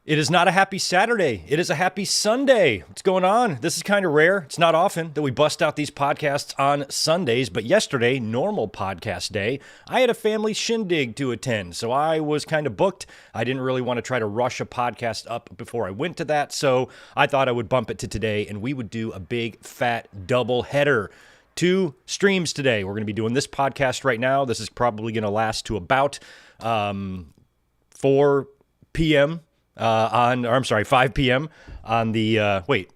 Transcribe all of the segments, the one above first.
It is not a happy Saturday. It is a happy Sunday. What's going on? This is kind of rare. It's not often that we bust out these podcasts on Sundays, but yesterday, normal podcast day, I had a family shindig to attend, so I was kind of booked. I didn't really want to try to rush a podcast up before I went to that, so I thought I would bump it to today, and we would do a big, fat double header. 2 streams today. We're going to be doing this podcast right now. This is probably going to last to about 4 p.m. 5 p.m. on the, wait,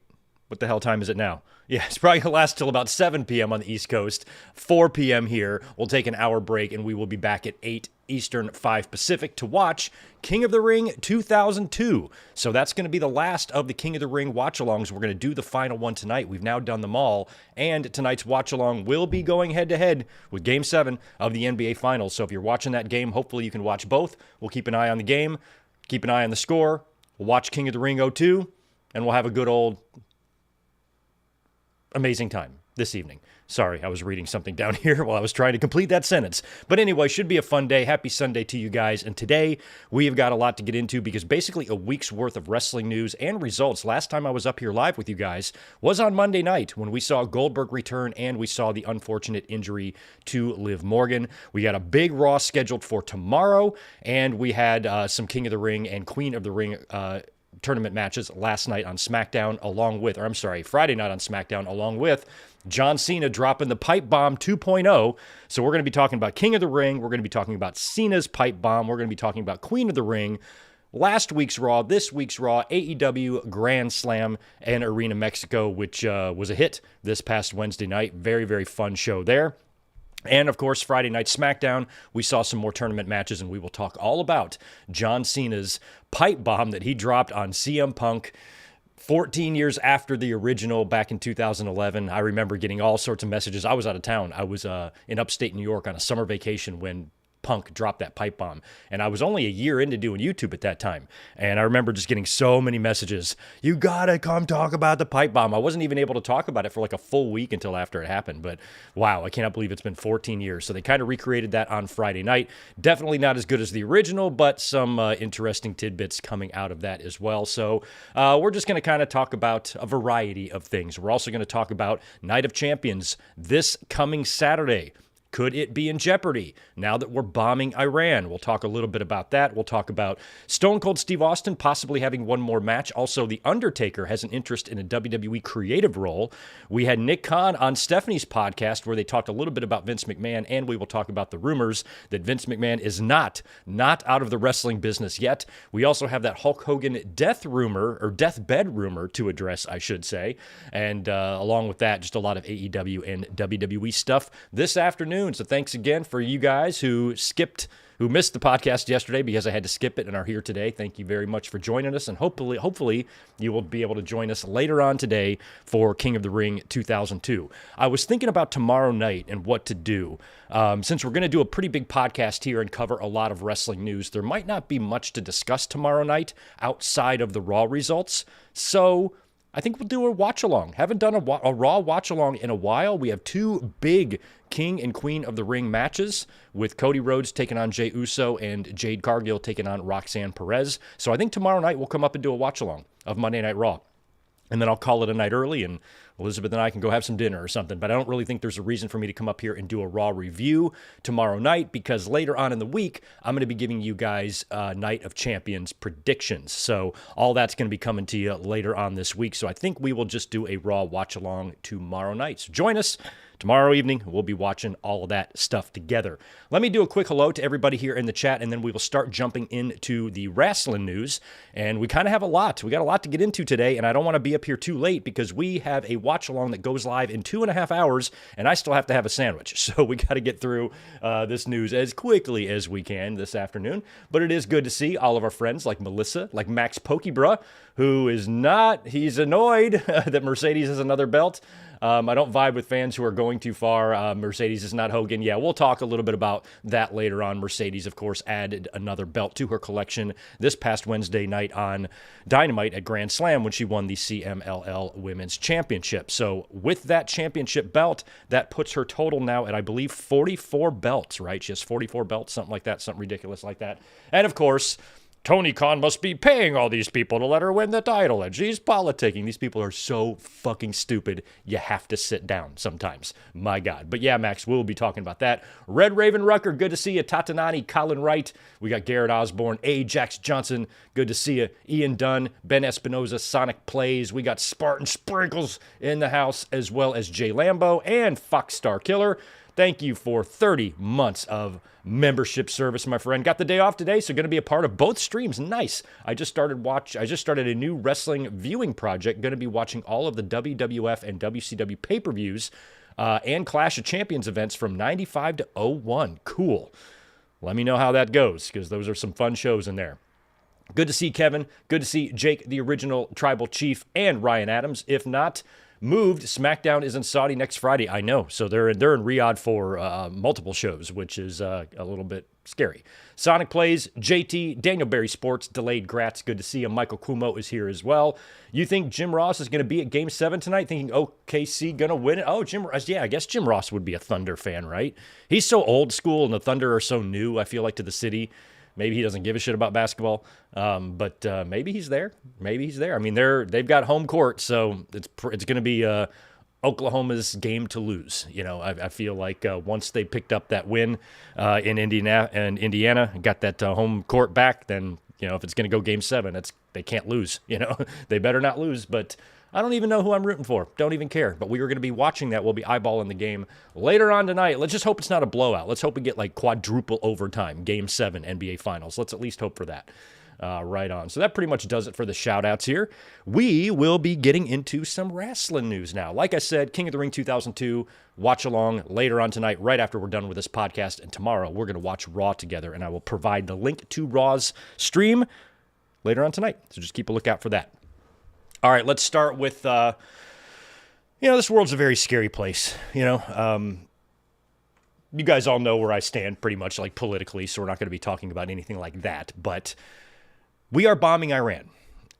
what the hell time is it now? Yeah, it's probably going to last till about 7 p.m. on the East Coast, 4 p.m. here. We'll take an hour break, and we will be back at 8 Eastern, 5 Pacific to watch King of the Ring 2002. So that's going to be the last of the King of the Ring watch-alongs. We're going to do the final one tonight. We've now done them all, and tonight's watch-along will be going head-to-head with Game 7 of the NBA Finals. So if you're watching that game, hopefully you can watch both. We'll keep an eye on the game. Keep an eye on the score. We'll watch King of the Ring 02, and we'll have a good old amazing time this evening. Sorry, I was reading something down here while I was trying to complete that sentence. But anyway, should be a fun day. Happy Sunday to you guys. And today, we have got a lot to get into because basically a week's worth of wrestling news and results. Last time I was up here live with you guys was on Monday night when we saw Goldberg return and we saw the unfortunate injury to Liv Morgan. We got a big Raw scheduled for tomorrow, and we had some King of the Ring and Queen of the Ring tournament matches last night on Smackdown Friday night on Smackdown, along with John Cena dropping the Pipe Bomb 2.0. So we're going to be talking about King of the Ring. We're going to be talking about Cena's Pipe Bomb. We're going to be talking about Queen of the Ring. Last week's Raw, this week's Raw, AEW Grand Slam and Arena Mexico, which was a hit this past Wednesday night. Very, very fun show there. And, of course, Friday night SmackDown, we saw some more tournament matches, and we will talk all about John Cena's pipe bomb that he dropped on CM Punk 14 years after the original back in 2011. I remember getting all sorts of messages. I was out of town. I was in upstate New York on a summer vacation when Punk dropped that pipe bomb. And I was only a year into doing YouTube at that time. And I remember just getting so many messages. You gotta come talk about the pipe bomb. I wasn't even able to talk about it for like a full week until after it happened. But wow, I cannot believe it's been 14 years. So they kind of recreated that on Friday night. Definitely not as good as the original, but some interesting tidbits coming out of that as well. So we're just going to kind of talk about a variety of things. We're also going to talk about Night of Champions this coming Saturday. Could it be in jeopardy now that we're bombing Iran? We'll talk a little bit about that. We'll talk about Stone Cold Steve Austin possibly having one more match. Also, The Undertaker has an interest in a WWE creative role. We had Nick Khan on Stephanie's podcast where they talked a little bit about Vince McMahon, and we will talk about the rumors that Vince McMahon is not out of the wrestling business yet. We also have that Hulk Hogan deathbed rumor to address, I should say. And along with that, just a lot of AEW and WWE stuff this afternoon. So thanks again for you guys who missed the podcast yesterday because I had to skip it and are here today. Thank you very much for joining us, and hopefully you will be able to join us later on today for King of the Ring 2002. I was thinking about tomorrow night and what to do. Since we're going to do a pretty big podcast here and cover a lot of wrestling news, there might not be much to discuss tomorrow night outside of the Raw results. So I think we'll do a watch-along. Haven't done a Raw watch-along in a while. We have 2 big King and Queen of the Ring matches with Cody Rhodes taking on Jey Uso and Jade Cargill taking on Roxanne Perez. So I think tomorrow night we'll come up and do a watch-along of Monday Night Raw. And then I'll call it a night early, and Elizabeth and I can go have some dinner or something. But I don't really think there's a reason for me to come up here and do a Raw review tomorrow night, because later on in the week, I'm going to be giving you guys Night of Champions predictions. So all that's going to be coming to you later on this week. So I think we will just do a Raw watch-along tomorrow night. So join us. Tomorrow evening, we'll be watching all of that stuff together. Let me do a quick hello to everybody here in the chat, and then we will start jumping into the wrestling news. And we kind of have a lot. We got a lot to get into today, and I don't want to be up here too late because we have a watch-along that goes live in 2.5 hours, and I still have to have a sandwich. So we got to get through this news as quickly as we can this afternoon. But it is good to see all of our friends like Melissa, like Max Pokebra, who is not, he's annoyed that Mercedes has another belt. I don't vibe with fans who are going too far. Mercedes is not Hogan. Yeah, we'll talk a little bit about that later on. Mercedes, of course, added another belt to her collection this past Wednesday night on Dynamite at Grand Slam when she won the CMLL Women's Championship. So with that championship belt, that puts her total now at, I believe, 44 belts, right? She has 44 belts, something like that, something ridiculous like that. And, of course, Tony Khan must be paying all these people to let her win the title, and she's politicking. These people are so fucking stupid. You have to sit down sometimes. My God. But yeah, Max, we'll be talking about that. Red Raven Rucker, good to see you. Tatanani, Colin Wright. We got Garrett Osborne, Ajax Johnson, good to see you. Ian Dunn, Ben Espinoza, Sonic Plays. We got Spartan Sprinkles in the house, as well as Jay Lambo and Foxstar Killer. Thank you for 30 months of membership service, my friend. Got the day off today, so going to be a part of both streams. Nice. I just started a new wrestling viewing project. Going to be watching all of the WWF and WCW pay-per-views and Clash of Champions events from 95 to 01. Cool. Let me know how that goes, because those are some fun shows in there. Good to see Kevin. Good to see Jake, the original Tribal Chief, and Ryan Adams. If not, moved. Smackdown is in Saudi next Friday. I know. So they're in Riyadh for multiple shows, which is a little bit scary. Sonic Plays, JT, Daniel Berry Sports, Delayed Gratz. Good to see him. Michael Kumo is here as well. You think Jim Ross is going to be at Game 7 tonight? Thinking OKC going to win it? Oh, Jim Ross. Yeah, I guess Jim Ross would be a Thunder fan, right? He's so old school and the Thunder are so new, I feel like, to the city. Maybe he doesn't give a shit about basketball, but maybe he's there. Maybe he's there. I mean, they've got home court, so it's going to be Oklahoma's game to lose. You know, I feel like once they picked up that win in Indiana, got that home court back, then if it's going to go Game 7, they can't lose. They better not lose. But I don't even know who I'm rooting for. Don't even care. But we are going to be watching that. We'll be eyeballing the game later on tonight. Let's just hope it's not a blowout. Let's hope we get like quadruple overtime, Game 7 NBA Finals. Let's at least hope for that. Right on. So that pretty much does it for the shout-outs here. We will be getting into some wrestling news now. Like I said, King of the Ring 2002, watch along later on tonight, right after we're done with this podcast. And tomorrow, we're going to watch Raw together, and I will provide the link to Raw's stream later on tonight. So just keep a lookout for that. All right, let's start with, this world's a very scary place, you guys all know where I stand pretty much, like, politically, so we're not going to be talking about anything like that, but we are bombing Iran,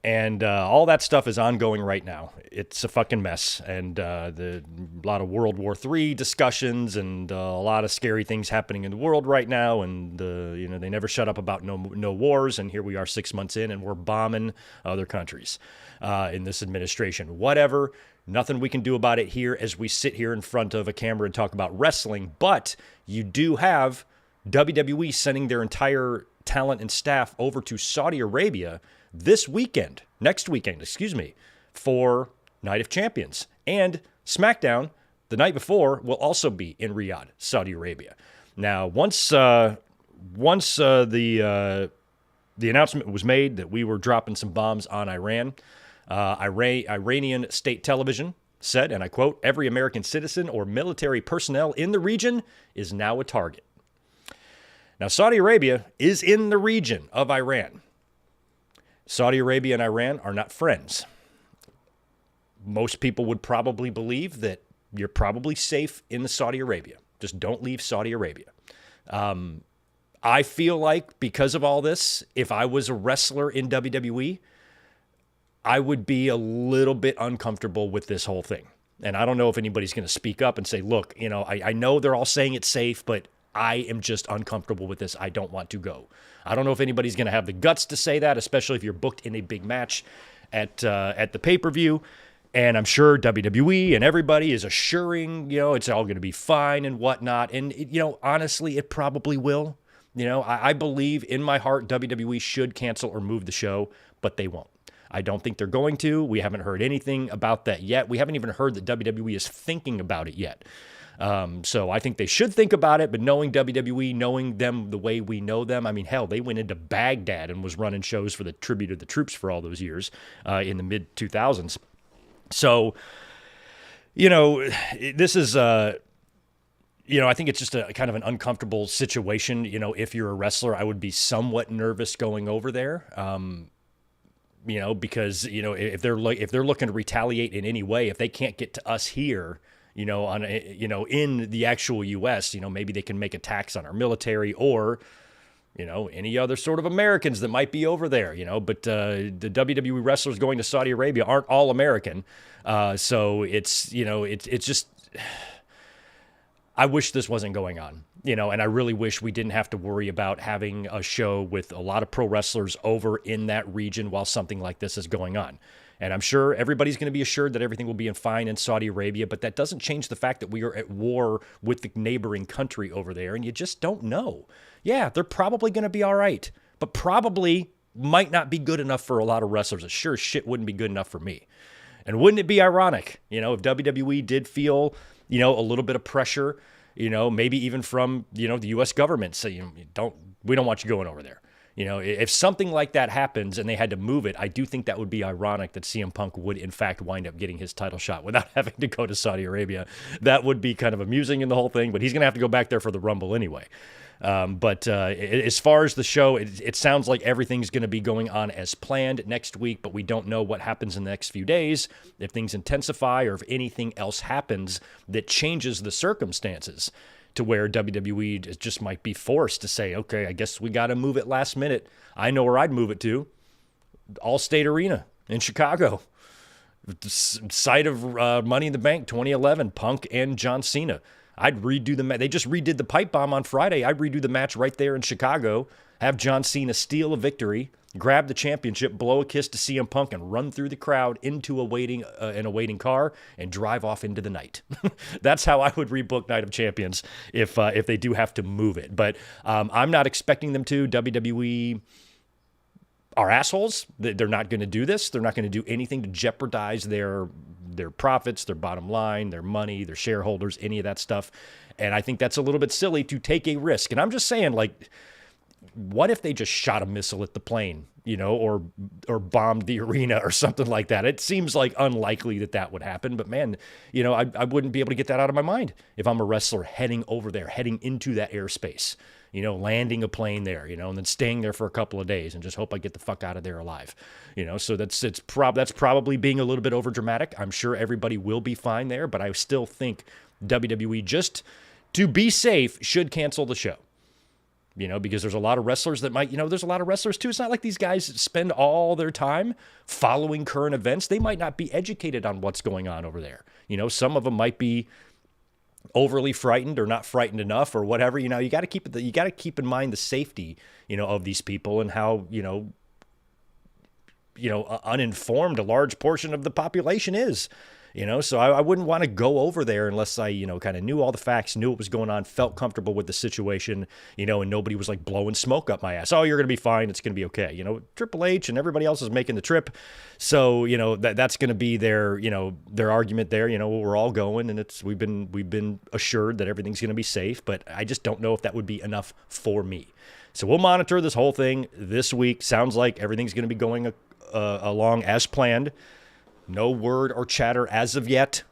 and all that stuff is ongoing right now. It's a fucking mess, and a lot of World War III discussions and a lot of scary things happening in the world right now, and they never shut up about no wars, and here we are 6 months in, and we're bombing other countries in this administration. Whatever, nothing we can do about it here as we sit here in front of a camera and talk about wrestling, but you do have WWE sending their entire talent and staff over to Saudi Arabia next weekend, for Night of Champions. And SmackDown, the night before, will also be in Riyadh, Saudi Arabia. Now, once the announcement was made that we were dropping some bombs on Iran, Iranian state television said, and I quote, "Every American citizen or military personnel in the region is now a target." Now, Saudi Arabia is in the region of Iran. Saudi Arabia and Iran are not friends. Most people would probably believe that you're probably safe in Saudi Arabia. Just don't leave Saudi Arabia. I feel like because of all this, if I was a wrestler in WWE, I would be a little bit uncomfortable with this whole thing. And I don't know if anybody's going to speak up and say, look, I know they're all saying it's safe, but I am just uncomfortable with this. I don't want to go. I don't know if anybody's going to have the guts to say that, especially if you're booked in a big match at the pay-per-view. And I'm sure WWE and everybody is assuring, it's all going to be fine and whatnot. And, honestly, it probably will. I believe in my heart WWE should cancel or move the show, but they won't. I don't think they're going to. We haven't heard anything about that yet. We haven't even heard that WWE is thinking about it yet. So I think they should think about it, but knowing WWE, knowing them the way we know them, I mean, hell, they went into Baghdad and was running shows for the Tribute of the Troops for all those years in the mid-2000s. So, this is, I think it's just a kind of an uncomfortable situation. If you're a wrestler, I would be somewhat nervous going over there. Because, if they're looking to retaliate in any way, if they can't get to us here, in the actual U.S., maybe they can make attacks on our military or, any other sort of Americans that might be over there, but the WWE wrestlers going to Saudi Arabia aren't all American. So it's, it's just, I wish this wasn't going on, and I really wish we didn't have to worry about having a show with a lot of pro wrestlers over in that region while something like this is going on. And I'm sure everybody's going to be assured that everything will be fine in Saudi Arabia, but that doesn't change the fact that we are at war with the neighboring country over there, and you just don't know. Yeah, they're probably going to be all right, but probably might not be good enough for a lot of wrestlers. It sure as shit wouldn't be good enough for me. And wouldn't it be ironic, if WWE did feel, a little bit of pressure, maybe even from, the U.S. government saying, we don't want you going over there. If something like that happens and they had to move it, I do think that would be ironic that CM Punk would, in fact, wind up getting his title shot without having to go to Saudi Arabia. That would be kind of amusing in the whole thing, but he's going to have to go back there for the Rumble anyway. But as far as the show, it sounds like everything's going to be going on as planned next week, but we don't know what happens in the next few days, if things intensify or if anything else happens that changes the circumstances to where WWE just might be forced to say, okay, I guess we got to move it last minute. I know where I'd move it to. Allstate Arena in Chicago. The site of Money in the Bank 2011, Punk and John Cena. I'd redo the match. They just redid the pipe bomb on Friday. I'd redo the match right there in Chicago, have John Cena steal a victory, grab the championship, blow a kiss to CM Punk, and run through the crowd into a waiting car and drive off into the night. That's how I would rebook Night of Champions if they do have to move it. But I'm not expecting them to. WWE are assholes. They're not going to do this. They're not going to do anything to jeopardize their profits, their bottom line, their money, their shareholders, any of that stuff. And I think that's a little bit silly to take a risk. And I'm just saying, what if they just shot a missile at the plane, or bombed the arena or something like that? It seems like unlikely that would happen, but man, I wouldn't be able to get that out of my mind if I'm a wrestler heading over there, heading into that airspace, landing a plane there, and then staying there for a couple of days and just hope I get the fuck out of there alive, so that's probably being a little bit over dramatic. I'm sure everybody will be fine there, but I still think WWE, just to be safe, should cancel the show. Because there's a lot of wrestlers that might, there's a lot of wrestlers too. It's not like these guys spend all their time following current events. They might not be educated on what's going on over there. Some of them might be overly frightened or not frightened enough or whatever. You got to keep in mind the safety, of these people and how, uninformed a large portion of the population is. So I wouldn't want to go over there unless I, kind of knew all the facts, knew what was going on, felt comfortable with the situation, and nobody was like blowing smoke up my ass. Oh, you're going to be fine. It's going to be okay. Triple H and everybody else is making the trip. So, that's going to be their argument there. We're all going and we've been assured that everything's going to be safe, but I just don't know if that would be enough for me. So we'll monitor this whole thing this week. Sounds like everything's going to be going along as planned. No word or chatter as of yet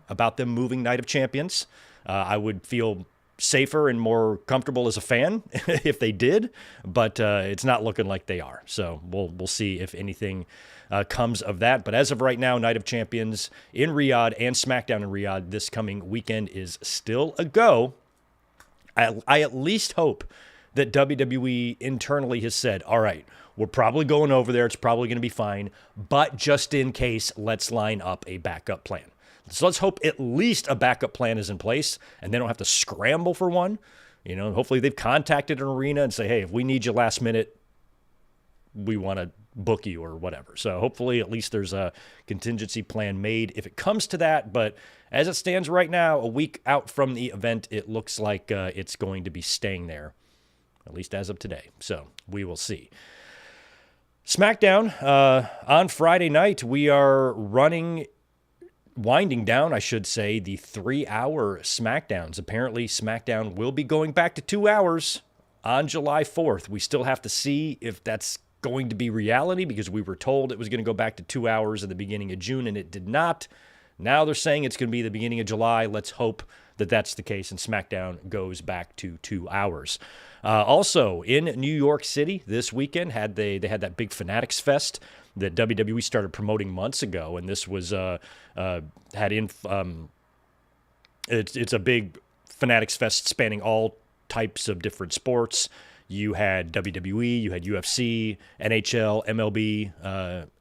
about them moving Night of Champions. I would feel safer and more comfortable as a fan if they did, but it's not looking like they are. So we'll see if anything comes of that. But as of right now, Night of Champions in Riyadh and Smackdown in Riyadh this coming weekend is still a go. I at least hope that WWE internally has said, all right, we're probably going over there. It's probably going to be fine. But just in case, let's line up a backup plan. So let's hope at least a backup plan is in place and they don't have to scramble for one. Hopefully they've contacted an arena and say, hey, if we need you last minute, we want to book you or whatever. So hopefully at least there's a contingency plan made if it comes to that. But as it stands right now, a week out from the event, it looks like it's going to be staying there, at least as of today. So we will see. Smackdown, on Friday night, we are winding down, I should say, the 3-hour Smackdowns. Apparently, Smackdown will be going back to 2 hours on July 4th. We still have to see if that's going to be reality because we were told it was going to go back to 2 hours at the beginning of June, and it did not. Now they're saying it's going to be the beginning of July. Let's hope that that's the case, and SmackDown goes back to 2 hours. Also, in New York City this weekend, they had that big Fanatics Fest that WWE started promoting months ago, and this was it's a big Fanatics Fest spanning all types of different sports. You had WWE, you had UFC, NHL, MLB,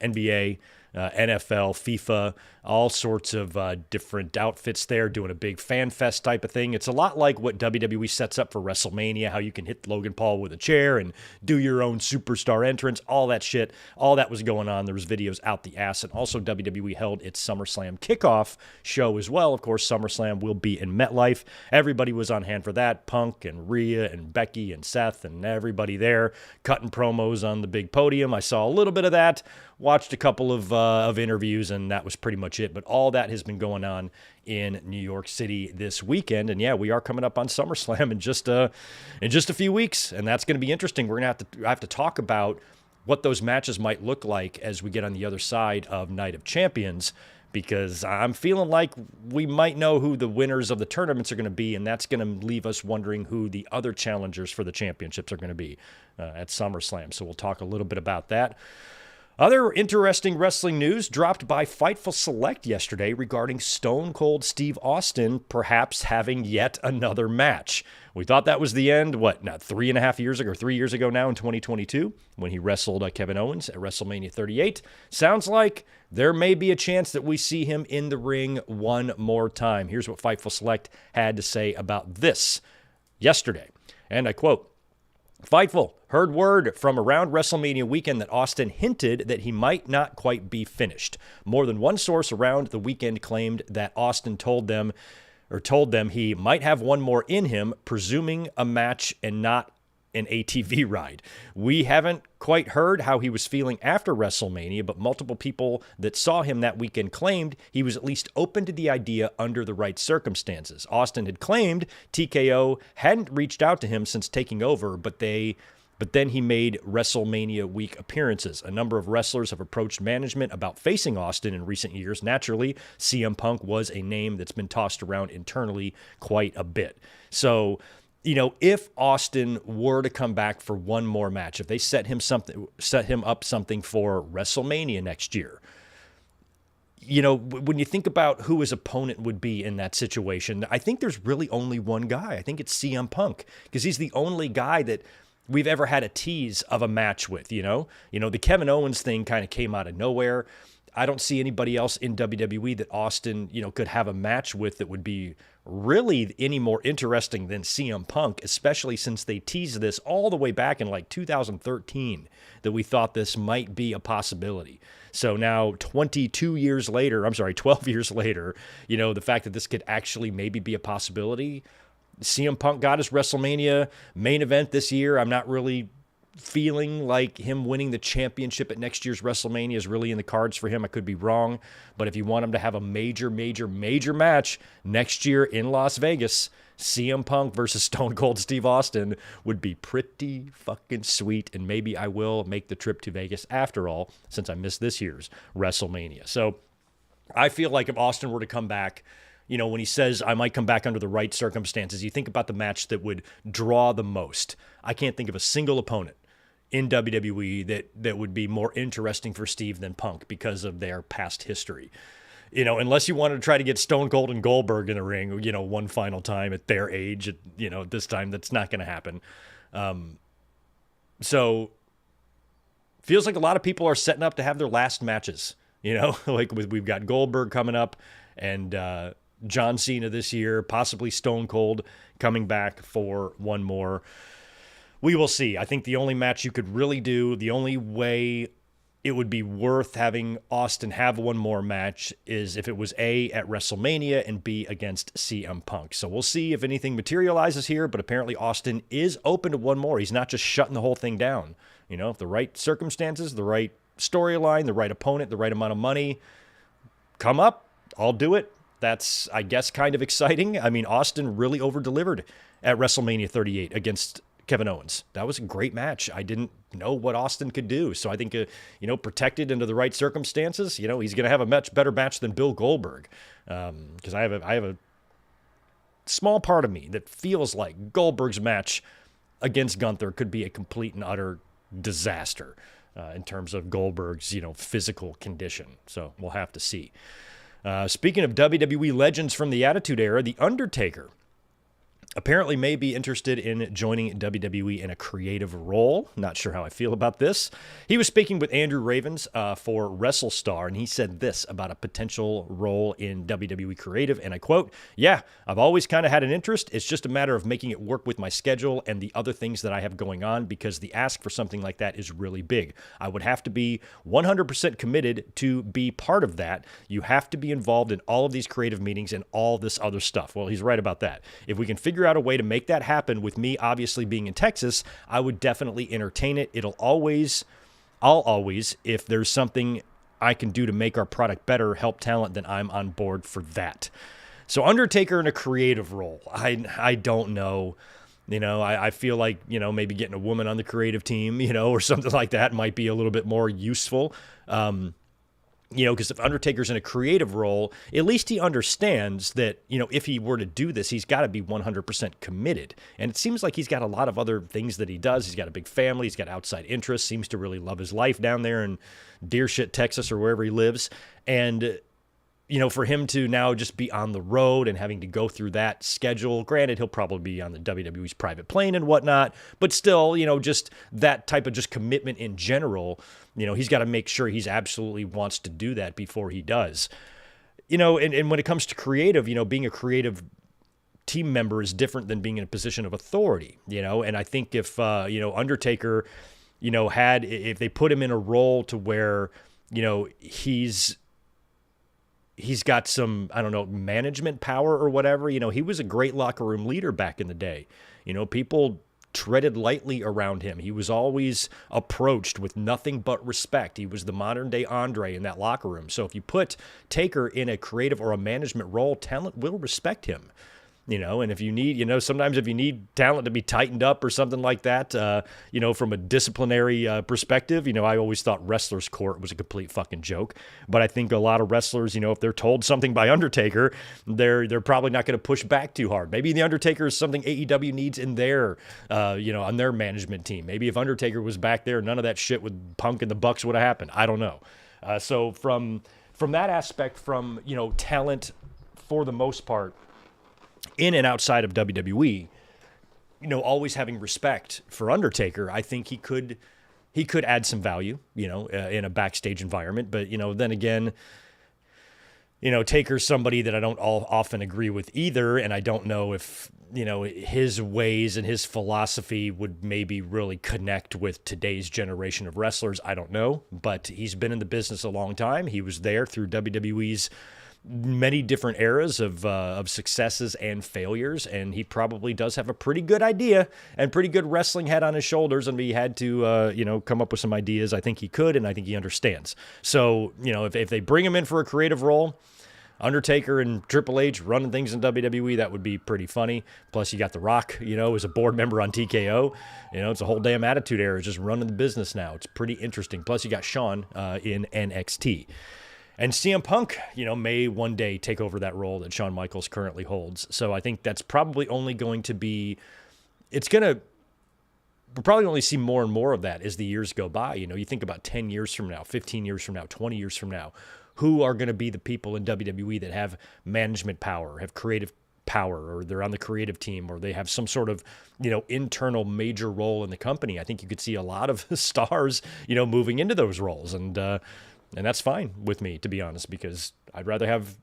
NBA, NFL, FIFA, all sorts of different outfits there, doing a big fan fest type of thing. It's a lot like what WWE sets up for WrestleMania, how you can hit Logan Paul with a chair and do your own superstar entrance, all that shit. All that was going on. There was videos out the ass. And also WWE held its SummerSlam kickoff show as well. Of course, SummerSlam will be in MetLife. Everybody was on hand for that. Punk and Rhea and Becky and Seth and everybody there cutting promos on the big podium. I saw a little bit of that, watched a couple of interviews, and that was pretty much it. But all that has been going on in New York City this weekend. And yeah, we are coming up on SummerSlam in just a few weeks, and that's going to be interesting. We're going to have to talk about what those matches might look like as we get on the other side of Night of Champions, because I'm feeling like we might know who the winners of the tournaments are going to be, and that's going to leave us wondering who the other challengers for the championships are going to be at SummerSlam. So we'll talk a little bit about that. Other interesting wrestling news dropped by Fightful Select yesterday regarding Stone Cold Steve Austin perhaps having yet another match. We thought that was the end, 3 years ago now in 2022 when he wrestled Kevin Owens at WrestleMania 38. Sounds like there may be a chance that we see him in the ring one more time. Here's what Fightful Select had to say about this yesterday, and I quote, Fightful heard word from around WrestleMania weekend that Austin hinted that he might not quite be finished. More than one source around the weekend claimed that Austin told them he might have one more in him, presuming a match and not an ATV ride. We haven't quite heard how he was feeling after WrestleMania, but multiple people that saw him that weekend claimed he was at least open to the idea under the right circumstances. Austin had claimed TKO hadn't reached out to him since taking over, but then he made WrestleMania week appearances. A number of wrestlers have approached management about facing Austin in recent years. Naturally, CM Punk was a name that's been tossed around internally quite a bit. So, if Austin were to come back for one more match, if they set him up something for WrestleMania next year, when you think about who his opponent would be in that situation, I think there's really only one guy. I think it's CM Punk, because he's the only guy that we've ever had a tease of a match with, the Kevin Owens thing kind of came out of nowhere. I don't see anybody else in WWE that Austin, could have a match with that would be really any more interesting than CM Punk, especially since they teased this all the way back in 2013 that we thought this might be a possibility. So now 12 years later, the fact that this could actually maybe be a possibility. CM Punk got his WrestleMania main event this year. I'm not really feeling like him winning the championship at next year's WrestleMania is really in the cards for him. I could be wrong, but if you want him to have a major match next year in Las Vegas, CM Punk versus Stone Cold Steve Austin would be pretty fucking sweet, and maybe I will make the trip to Vegas after all, since I missed this year's WrestleMania. So I feel like if Austin were to come back, when he says, I might come back under the right circumstances, you think about the match that would draw the most. I can't think of a single opponent in WWE that would be more interesting for Steve than Punk because of their past history. Unless you wanted to try to get Stone Cold and Goldberg in the ring, one final time at their age, this time that's not going to happen. So feels like a lot of people are setting up to have their last matches, we've got Goldberg coming up and John Cena this year, possibly Stone Cold coming back for one more. We will see. I think the only match you could really do, the only way it would be worth having Austin have one more match is if it was A, at WrestleMania, and B, against CM Punk. So we'll see if anything materializes here, but apparently Austin is open to one more. He's not just shutting the whole thing down. If the right circumstances, the right storyline, the right opponent, the right amount of money come up, I'll do it. That's, I guess, kind of exciting. I mean, Austin really over-delivered at WrestleMania 38 against Kevin Owens. That was a great match. I didn't know what Austin could do. So I think, protected into the right circumstances, he's going to have a much better match than Bill Goldberg. Because I have a small part of me that feels like Goldberg's match against Gunther could be a complete and utter disaster in terms of Goldberg's, physical condition. So we'll have to see. Speaking of WWE legends from the Attitude Era, The Undertaker apparently may be interested in joining WWE in a creative role. Not sure how I feel about this. He was speaking with Andrew Ravens for WrestleStar, and he said this about a potential role in WWE creative, and I quote, "Yeah, I've always kind of had an interest. It's just a matter of making it work with my schedule and the other things that I have going on, because the ask for something like that is really big. I would have to be 100% committed to be part of that. You have to be involved in all of these creative meetings and all this other stuff." Well, he's right about that. If we can figure out a way to make that happen, with me obviously being in Texas, I would definitely entertain it. I'll always, if there's something I can do to make our product better, help talent, then I'm on board for that. So Undertaker in a creative role, I don't know. I feel like, maybe getting a woman on the creative team, or something like that might be a little bit more useful. Because if Undertaker's in a creative role, at least he understands that, if he were to do this, he's got to be 100% committed. And it seems like he's got a lot of other things that he does. He's got a big family. He's got outside interests. Seems to really love his life down there in dear shit, Texas, or wherever he lives. And, for him to now just be on the road and having to go through that schedule, granted, he'll probably be on the WWE's private plane and whatnot, but still, just that type of just commitment in general, he's got to make sure he's absolutely wants to do that before he does. And when it comes to creative, being a creative team member is different than being in a position of authority, and I think if, Undertaker, if they put him in a role to where, he's got some, I don't know, management power or whatever. He was a great locker room leader back in the day. People treaded lightly around him. He was always approached with nothing but respect. He was the modern day Andre in that locker room. So if you put Taker in a creative or a management role, talent will respect him. And if you need, sometimes if you need talent to be tightened up or something like that, from a disciplinary perspective, I always thought wrestlers' court was a complete fucking joke. But I think a lot of wrestlers, if they're told something by Undertaker, they're probably not going to push back too hard. Maybe the Undertaker is something AEW needs in their, on their management team. Maybe if Undertaker was back there, none of that shit with Punk and the Bucks would have happened. I don't know. So from that aspect, from, talent for the most part, in and outside of WWE, always having respect for Undertaker, I think he could add some value, in a backstage environment. But, then again, Taker's somebody that I don't often agree with either. And I don't know if, his ways and his philosophy would maybe really connect with today's generation of wrestlers. I don't know, but he's been in the business a long time. He was there through WWE's many different eras of successes and failures, and he probably does have a pretty good idea and pretty good wrestling head on his shoulders, and he had to come up with some ideas. I think he could, and I think he understands. So, if they bring him in for a creative role, Undertaker and Triple H running things in WWE, that would be pretty funny. Plus, you got The Rock, as a board member on TKO. It's a whole damn Attitude Era, just running the business now. It's pretty interesting. Plus, you got Shawn in NXT. And CM Punk, may one day take over that role that Shawn Michaels currently holds. So I think that's probably only going to be, we'll probably only see more and more of that as the years go by. You think about 10 years from now, 15 years from now, 20 years from now, who are going to be the people in WWE that have management power, have creative power, or they're on the creative team, or they have some sort of, internal major role in the company. I think you could see a lot of stars, moving into those roles. And that's fine with me, to be honest, because I'd rather have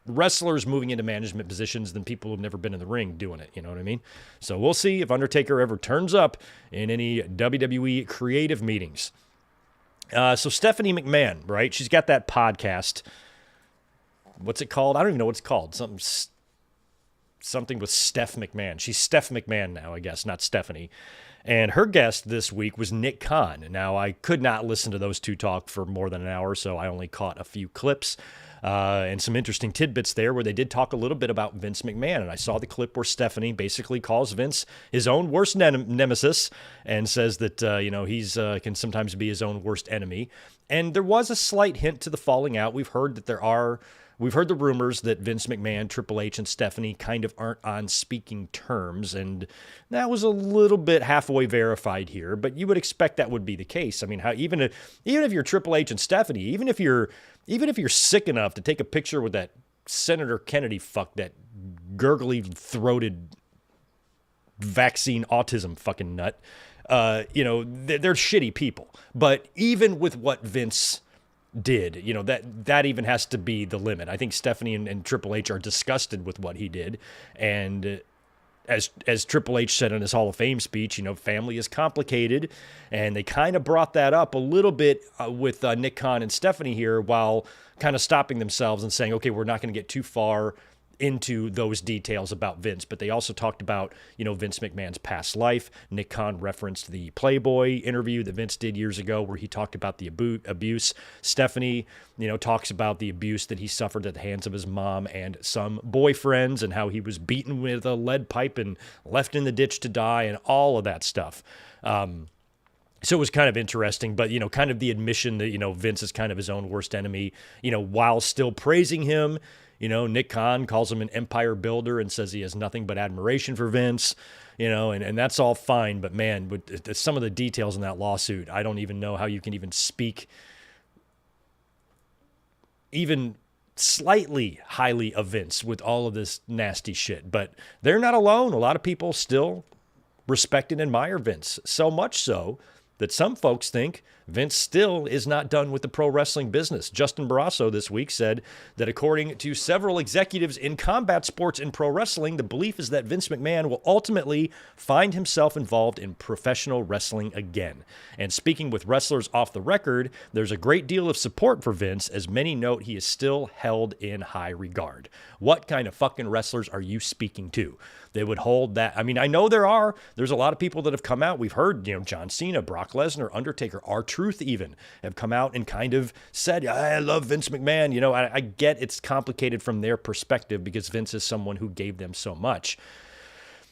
wrestlers moving into management positions than people who've never been in the ring doing it. You know what I mean? So we'll see if Undertaker ever turns up in any WWE creative meetings. So Stephanie McMahon, right? She's got that podcast. What's it called? I don't even know what it's called. Something with Steph McMahon. She's Steph McMahon now, I guess, not Stephanie. And her guest this week was Nick Khan. Now, I could not listen to those two talk for more than an hour, so I only caught a few clips and some interesting tidbits there where they did talk a little bit about Vince McMahon. And I saw the clip where Stephanie basically calls Vince his own worst nemesis and says that, he's can sometimes be his own worst enemy. And there was a slight hint to the falling out. We've heard the rumors that Vince McMahon, Triple H, and Stephanie kind of aren't on speaking terms, and that was a little bit halfway verified here, but you would expect that would be the case. I mean, even if you're Triple H and Stephanie, even if you're sick enough to take a picture with that Senator Kennedy fuck that gurgly throated vaccine autism fucking nut. They're shitty people. But even with what Vince did, that even has to be the limit. I think Stephanie and Triple H are disgusted with what he did. And as Triple H said in his Hall of Fame speech, family is complicated. And they kind of brought that up a little bit with Nick Khan and Stephanie here, while kind of stopping themselves and saying, okay, we're not going to get too far into those details about Vince. But they also talked about, Vince McMahon's past life. Nick Khan referenced the Playboy interview that Vince did years ago, where he talked about the abuse. Stephanie, talks about the abuse that he suffered at the hands of his mom and some boyfriends, and how he was beaten with a lead pipe and left in the ditch to die, and all of that stuff. So it was kind of interesting, but, kind of the admission that, Vince is kind of his own worst enemy, while still praising him. Nick Khan calls him an empire builder and says he has nothing but admiration for Vince, and that's all fine. But man, with some of the details in that lawsuit, I don't even know how you can even speak even slightly highly of Vince with all of this nasty shit. But they're not alone. A lot of people still respect and admire Vince, so much so that some folks think Vince still is not done with the pro wrestling business. Justin Barrasso this week said that according to several executives in combat sports and pro wrestling, the belief is that Vince McMahon will ultimately find himself involved in professional wrestling again. And speaking with wrestlers off the record, there's a great deal of support for Vince, as many note he is still held in high regard. What kind of fucking wrestlers are you speaking to? They would hold that. I mean, I know there's a lot of people that have come out. We've heard, John Cena, Brock Lesnar, Undertaker, R-Truth even have come out and kind of said, I love Vince McMahon. I get it's complicated from their perspective because Vince is someone who gave them so much.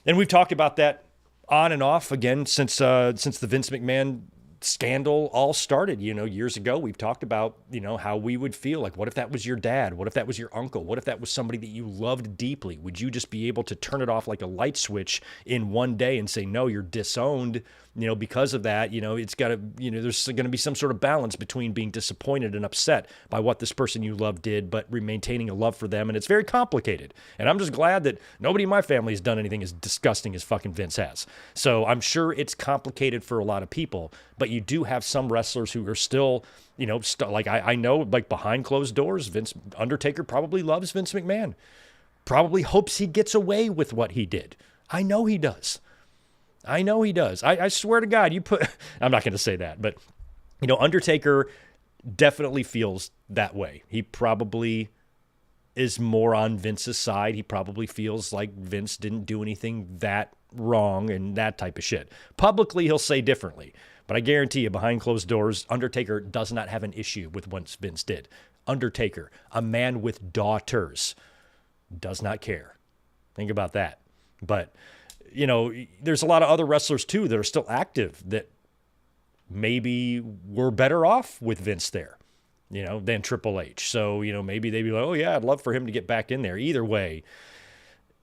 And we've talked about that on and off again since the Vince McMahon scandal all started, years ago. We've talked about, how we would feel like, what if that was your dad? What if that was your uncle? What if that was somebody that you loved deeply? Would you just be able to turn it off like a light switch in one day and say, no, you're disowned, because of that? It's got to, there's going to be some sort of balance between being disappointed and upset by what this person you love did, but maintaining a love for them. And it's very complicated. And I'm just glad that nobody in my family has done anything as disgusting as fucking Vince has. So I'm sure it's complicated for a lot of people, but you do have some wrestlers who are still, like I know, like behind closed doors, Undertaker probably loves Vince McMahon, probably hopes he gets away with what he did. I know he does. I swear to God, I'm not going to say that, but, Undertaker definitely feels that way. He probably is more on Vince's side. He probably feels like Vince didn't do anything that wrong and that type of shit. Publicly, he'll say differently. But I guarantee you, behind closed doors, Undertaker does not have an issue with what Vince did. Undertaker, a man with daughters, does not care. Think about that. But, there's a lot of other wrestlers, too, that are still active that maybe were better off with Vince there, than Triple H. So, maybe they'd be like, oh, yeah, I'd love for him to get back in there. Either way,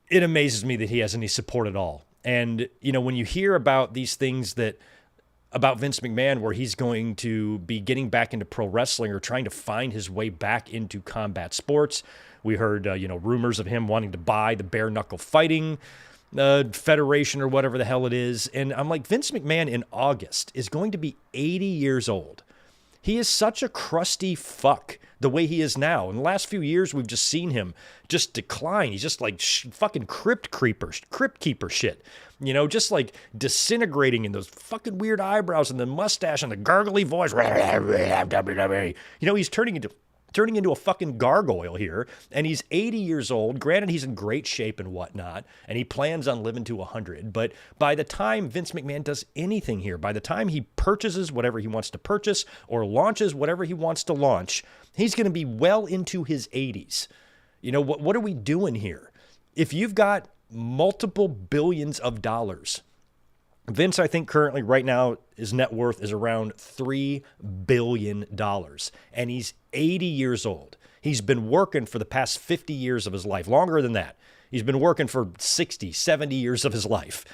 it amazes me that he has any support at all. And, when you hear about these things about Vince McMahon, where he's going to be getting back into pro wrestling or trying to find his way back into combat sports. We heard, rumors of him wanting to buy the bare knuckle fighting federation or whatever the hell it is. And I'm like, Vince McMahon in August is going to be 80 years old. He is such a crusty fuck the way he is now. In the last few years, we've just seen him just decline. He's just like fucking crypt keeper shit. Just like disintegrating in those fucking weird eyebrows and the mustache and the gargly voice. He's turning into a fucking gargoyle here, and he's 80 years old. Granted, he's in great shape and whatnot, and he plans on living to 100. But by the time Vince McMahon does anything here, by the time he purchases whatever he wants to purchase or launches whatever he wants to launch, he's going to be well into his 80s. What are we doing here? If you've got multiple billions of dollars, Vince, I think currently right now, his net worth is around $3 billion, and he's 80 years old. He's been working for the past 50 years of his life, longer than that. He's been working for 60, 70 years of his life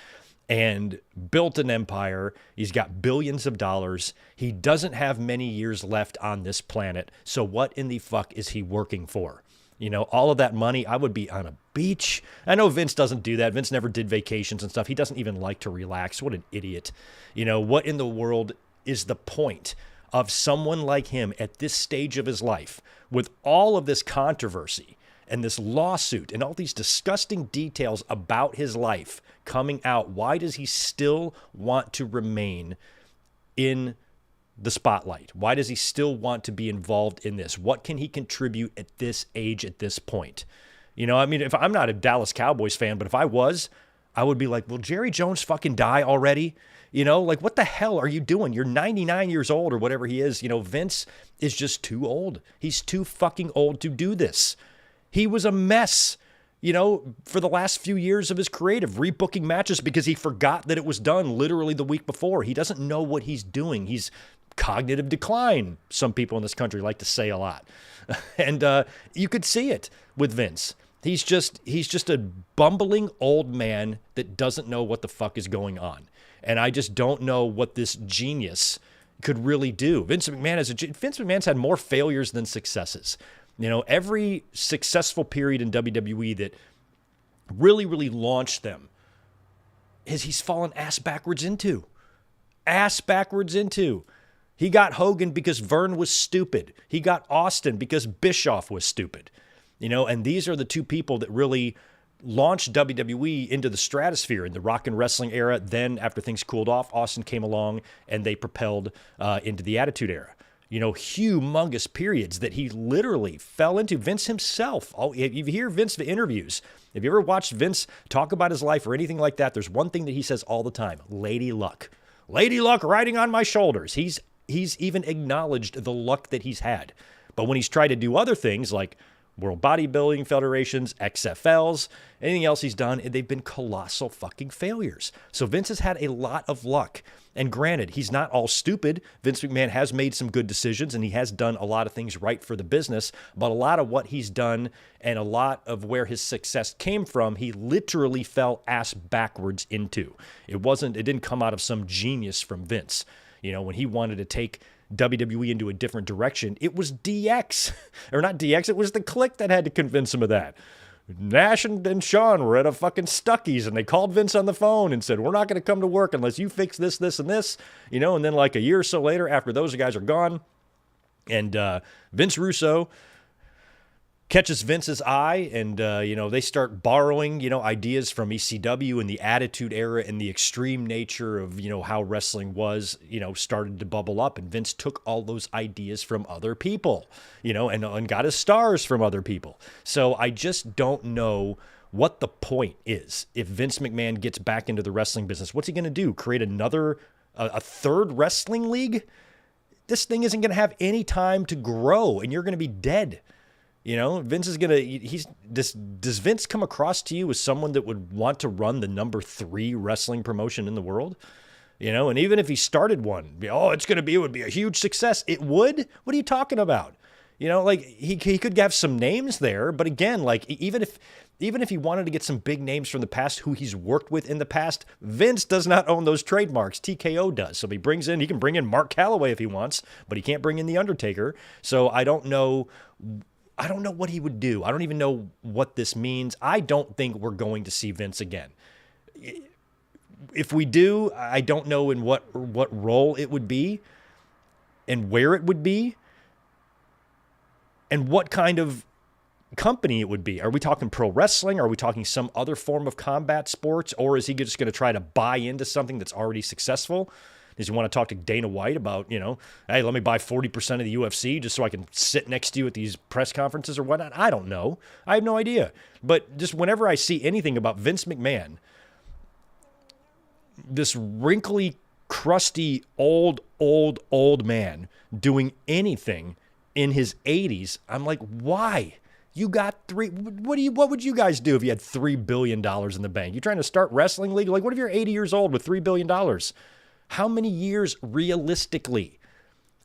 and built an empire. He's got billions of dollars. He doesn't have many years left on this planet. So what in the fuck is he working for? All of that money, I would be on a beach. I know Vince doesn't do that. Vince never did vacations and stuff. He doesn't even like to relax. What an idiot. What in the world is the point of someone like him at this stage of his life with all of this controversy and this lawsuit and all these disgusting details about his life coming out? Why does he still want to remain in the spotlight? Why does he still want to be involved in this? What can he contribute at this age, at this point? If I'm not a Dallas Cowboys fan, but if I was, I would be like, will Jerry Jones fucking die already? What the hell are you doing? You're 99 years old or whatever he is. Vince is just too old. He's too fucking old to do this. He was a mess, for the last few years of his creative, rebooking matches because he forgot that it was done literally the week before. He doesn't know what he's doing. He's cognitive decline, some people in this country like to say a lot. And you could see it with Vince. He's just a bumbling old man that doesn't know what the fuck is going on. And I just don't know what this genius could really do. Vince McMahon's had more failures than successes. Every successful period in WWE that really, really launched them he's fallen ass backwards into. He got Hogan because Vern was stupid. He got Austin because Bischoff was stupid. And these are the two people that really launched WWE into the stratosphere in the rock and wrestling era. Then after things cooled off, Austin came along and they propelled into the Attitude Era. Humongous periods that he literally fell into. Vince himself, if you hear Vince interviews, if you ever watched Vince talk about his life or anything like that, there's one thing that he says all the time: Lady Luck. Lady Luck riding on my shoulders. He's even acknowledged the luck that he's had. But when he's tried to do other things like World Bodybuilding Federations, XFLs, anything else he's done, they've been colossal fucking failures. So Vince has had a lot of luck. And granted, he's not all stupid. Vince McMahon has made some good decisions and he has done a lot of things right for the business. But a lot of what he's done and a lot of where his success came from, he literally fell ass backwards into. It didn't come out of some genius from Vince. When he wanted to take WWE into a different direction, it was DX. Or not DX, it was the Clique that had to convince him of that. Nash and Shawn were at a fucking Stuckey's and they called Vince on the phone and said, we're not going to come to work unless you fix this, this, and this. And then like a year or so later, after those guys are gone, and Vince Russo catches Vince's eye and, they start borrowing, ideas from ECW and the Attitude Era and the extreme nature of, how wrestling was, started to bubble up. And Vince took all those ideas from other people, and got his stars from other people. So I just don't know what the point is. If Vince McMahon gets back into the wrestling business, what's he going to do? Create a third wrestling league? This thing isn't going to have any time to grow and you're going to be dead. Vince is does Vince come across to you as someone that would want to run the number 3 wrestling promotion in the world? And even if he started one, it would be a huge success. It would? What are you talking about? He could have some names there, but again, even if he wanted to get some big names from the past who he's worked with in the past, Vince does not own those trademarks. TKO does. So he can bring in Mark Calloway if he wants, but he can't bring in The Undertaker. So I don't know what he would do. I don't even know what this means. I don't think we're going to see Vince again. If we do, I don't know in what role it would be and where it would be and what kind of company it would be. Are we talking pro wrestling? Are we talking some other form of combat sports? Or is he just going to try to buy into something that's already successful? Does he want to talk to Dana White about, hey, let me buy 40% of the UFC just so I can sit next to you at these press conferences or whatnot? I don't know. I have no idea. But just whenever I see anything about Vince McMahon, this wrinkly, crusty, old man doing anything in his 80s, I'm like, why? You got what would you guys do if you had $3 billion in the bank? You trying to start wrestling league? What if you're 80 years old with $3 billion? How many years realistically?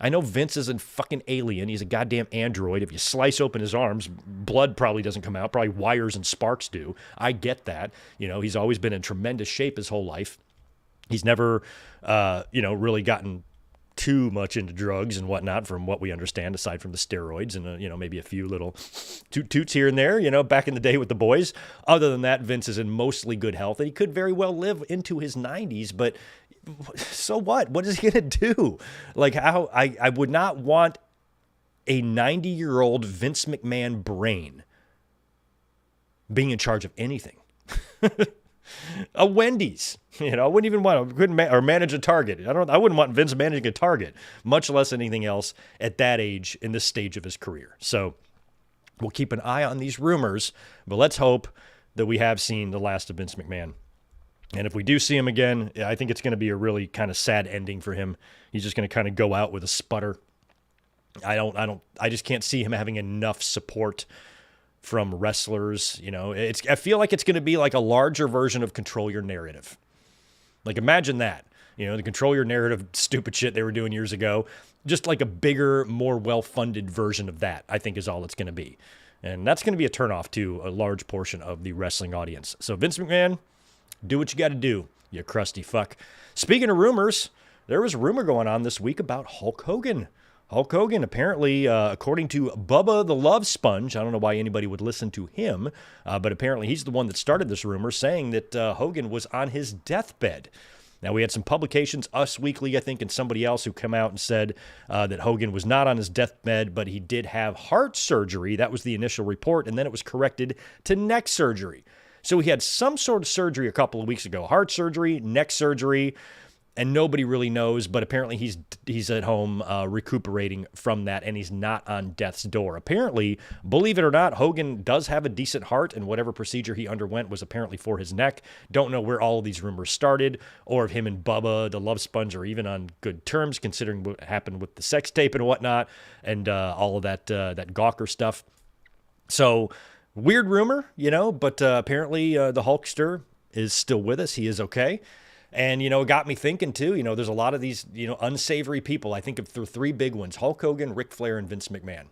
I know Vince isn't fucking alien. He's a goddamn android. If you slice open his arms, blood probably doesn't come out. Probably wires and sparks do. I get that. He's always been in tremendous shape his whole life. He's never, really gotten too much into drugs and whatnot, from what we understand, aside from the steroids and, maybe a few little toots here and there, back in the day with the boys. Other than that, Vince is in mostly good health, and he could very well live into his 90s, but so what? What is he going to do? Like, how I would not want a 90-year-old Vince McMahon brain being in charge of anything. A Wendy's, I wouldn't even want to or manage a Target. I wouldn't want Vince managing a Target, much less anything else at that age in this stage of his career. So we'll keep an eye on these rumors, but let's hope that we have seen the last of Vince McMahon. And if we do see him again, I think it's going to be a really kind of sad ending for him. He's just going to kind of go out with a sputter. I just can't see him having enough support from wrestlers. I feel like it's going to be like a larger version of Control Your Narrative. Like, imagine that, the Control Your Narrative stupid shit they were doing years ago, just like a bigger, more well-funded version of that, I think is all it's going to be. And that's going to be a turnoff to a large portion of the wrestling audience. So Vince McMahon, do what you got to do, you crusty fuck. Speaking of rumors, there was a rumor going on this week about Hulk Hogan. Hulk Hogan, apparently, according to Bubba the Love Sponge, I don't know why anybody would listen to him, but apparently he's the one that started this rumor, saying that Hogan was on his deathbed. Now, we had some publications, Us Weekly, I think, and somebody else who come out and said that Hogan was not on his deathbed, but he did have heart surgery. That was the initial report, and then it was corrected to neck surgery. So he had some sort of surgery a couple of weeks ago, heart surgery, neck surgery, and nobody really knows, but apparently he's at home recuperating from that, and he's not on death's door. Apparently, believe it or not, Hogan does have a decent heart, and whatever procedure he underwent was apparently for his neck. Don't know where all of these rumors started, or if him and Bubba, the Love Sponge, are even on good terms, considering what happened with the sex tape and whatnot, and all of that Gawker stuff. So, weird rumor, but apparently the Hulkster is still with us. He is okay. And, it got me thinking, too, there's a lot of these, unsavory people. I think of the three big ones: Hulk Hogan, Ric Flair, and Vince McMahon.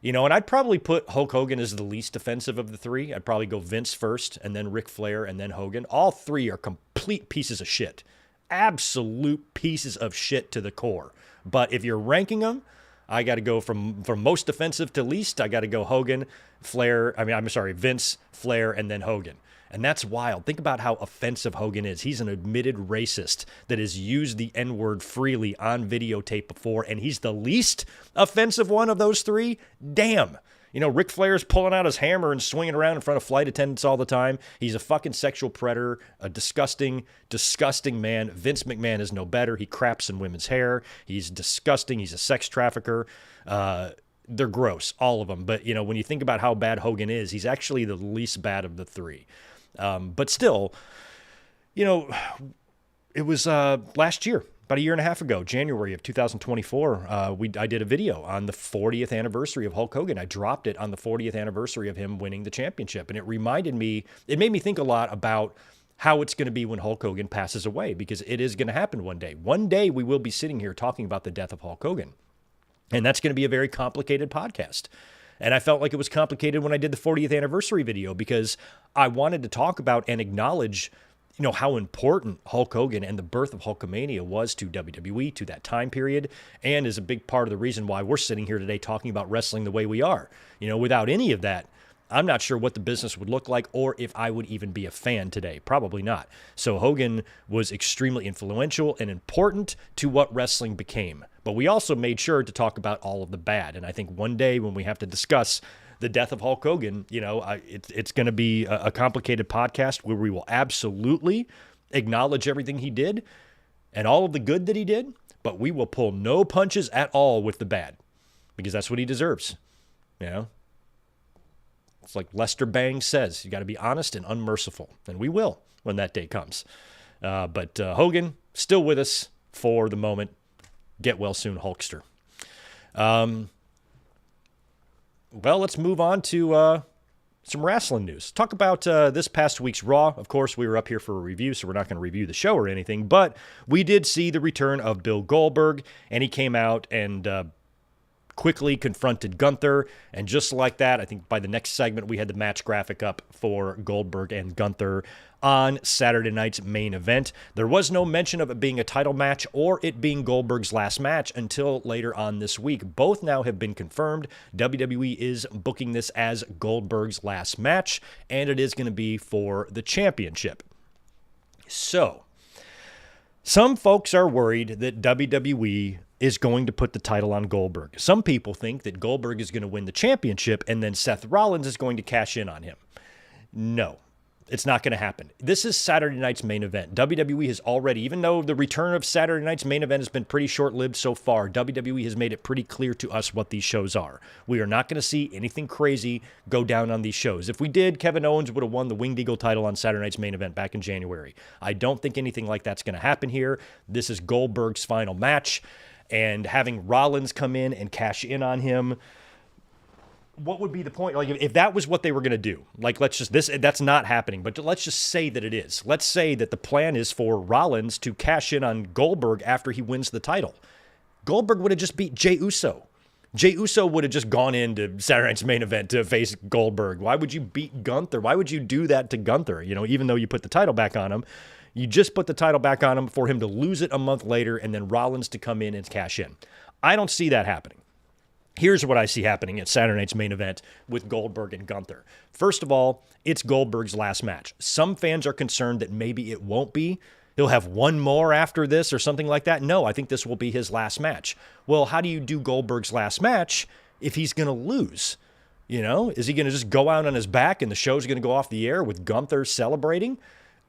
And I'd probably put Hulk Hogan as the least offensive of the three. I'd probably go Vince first, and then Ric Flair, and then Hogan. All three are complete pieces of shit. Absolute pieces of shit to the core. But if you're ranking them, I got to go from most offensive to least. I got to go Hogan, Vince, Flair, and then Hogan. And that's wild. Think about how offensive Hogan is. He's an admitted racist that has used the N-word freely on videotape before, and he's the least offensive one of those three? Damn. Ric Flair's pulling out his hammer and swinging around in front of flight attendants all the time. He's a fucking sexual predator, a disgusting, disgusting man. Vince McMahon is no better. He craps in women's hair. He's disgusting. He's a sex trafficker. They're gross, all of them. But, when you think about how bad Hogan is, he's actually the least bad of the three. But still, it was last year, about a year and a half ago, January of 2024, I did a video on the 40th anniversary of Hulk Hogan. I dropped it on the 40th anniversary of him winning the championship, and it made me think a lot about how it's going to be when Hulk Hogan passes away, because it is going to happen one day. One day we will be sitting here talking about the death of Hulk Hogan, and that's going to be a very complicated podcast. And I felt like it was complicated when I did the 40th anniversary video, because I wanted to talk about and acknowledge, how important Hulk Hogan and the birth of Hulkamania was to WWE, to that time period, and is a big part of the reason why we're sitting here today talking about wrestling the way we are. Without any of that, I'm not sure what the business would look like, or if I would even be a fan today. Probably not. So Hogan was extremely influential and important to what wrestling became. But we also made sure to talk about all of the bad. And I think one day when we have to discuss the death of Hulk Hogan, it's going to be a complicated podcast where we will absolutely acknowledge everything he did and all of the good that he did, but we will pull no punches at all with the bad, because that's what he deserves. It's like Lester Bangs says, you got to be honest and unmerciful, and we will when that day comes. But Hogan, still with us for the moment. Get well soon, Hulkster. Well, let's move on to some wrestling news. Talk about this past week's Raw. Of course, we were up here for a review, so we're not going to review the show or anything, but we did see the return of Bill Goldberg, and he came out and quickly confronted Gunther, and just like that, I think by the next segment, we had the match graphic up for Goldberg and Gunther on Saturday night's main event. There was no mention of it being a title match or it being Goldberg's last match until later on this week. Both now have been confirmed. WWE is booking this as Goldberg's last match, and it is going to be for the championship. So, some folks are worried that WWE is going to put the title on Goldberg. Some people think that Goldberg is going to win the championship and then Seth Rollins is going to cash in on him. No, it's not going to happen. This is Saturday night's main event. WWE has already, even though the return of Saturday night's main event has been pretty short-lived so far, WWE has made it pretty clear to us what these shows are. We are not going to see anything crazy go down on these shows. If we did, Kevin Owens would have won the Winged Eagle title on Saturday night's main event back in January. I don't think anything like that's going to happen here. This is Goldberg's final match, and having Rollins come in and cash in on him, what would be the point? Like, if that was what they were going to do, like, that's not happening, but let's just say that it is. Let's say that the plan is for Rollins to cash in on Goldberg after he wins the title. Goldberg would have just beat Jey Uso. Jey Uso would have just gone into Saturday night's main event to face Goldberg. Why would you beat Gunther? Why would you do that to Gunther? Even though you put the title back on him, you just put the title back on him for him to lose it a month later and then Rollins to come in and cash in. I don't see that happening. Here's what I see happening at Saturday night's main event with Goldberg and Gunther. First of all, it's Goldberg's last match. Some fans are concerned that maybe it won't be. He'll have one more after this or something like that. No, I think this will be his last match. Well, how do you do Goldberg's last match if he's going to lose? Is he going to just go out on his back and the show's going to go off the air with Gunther celebrating?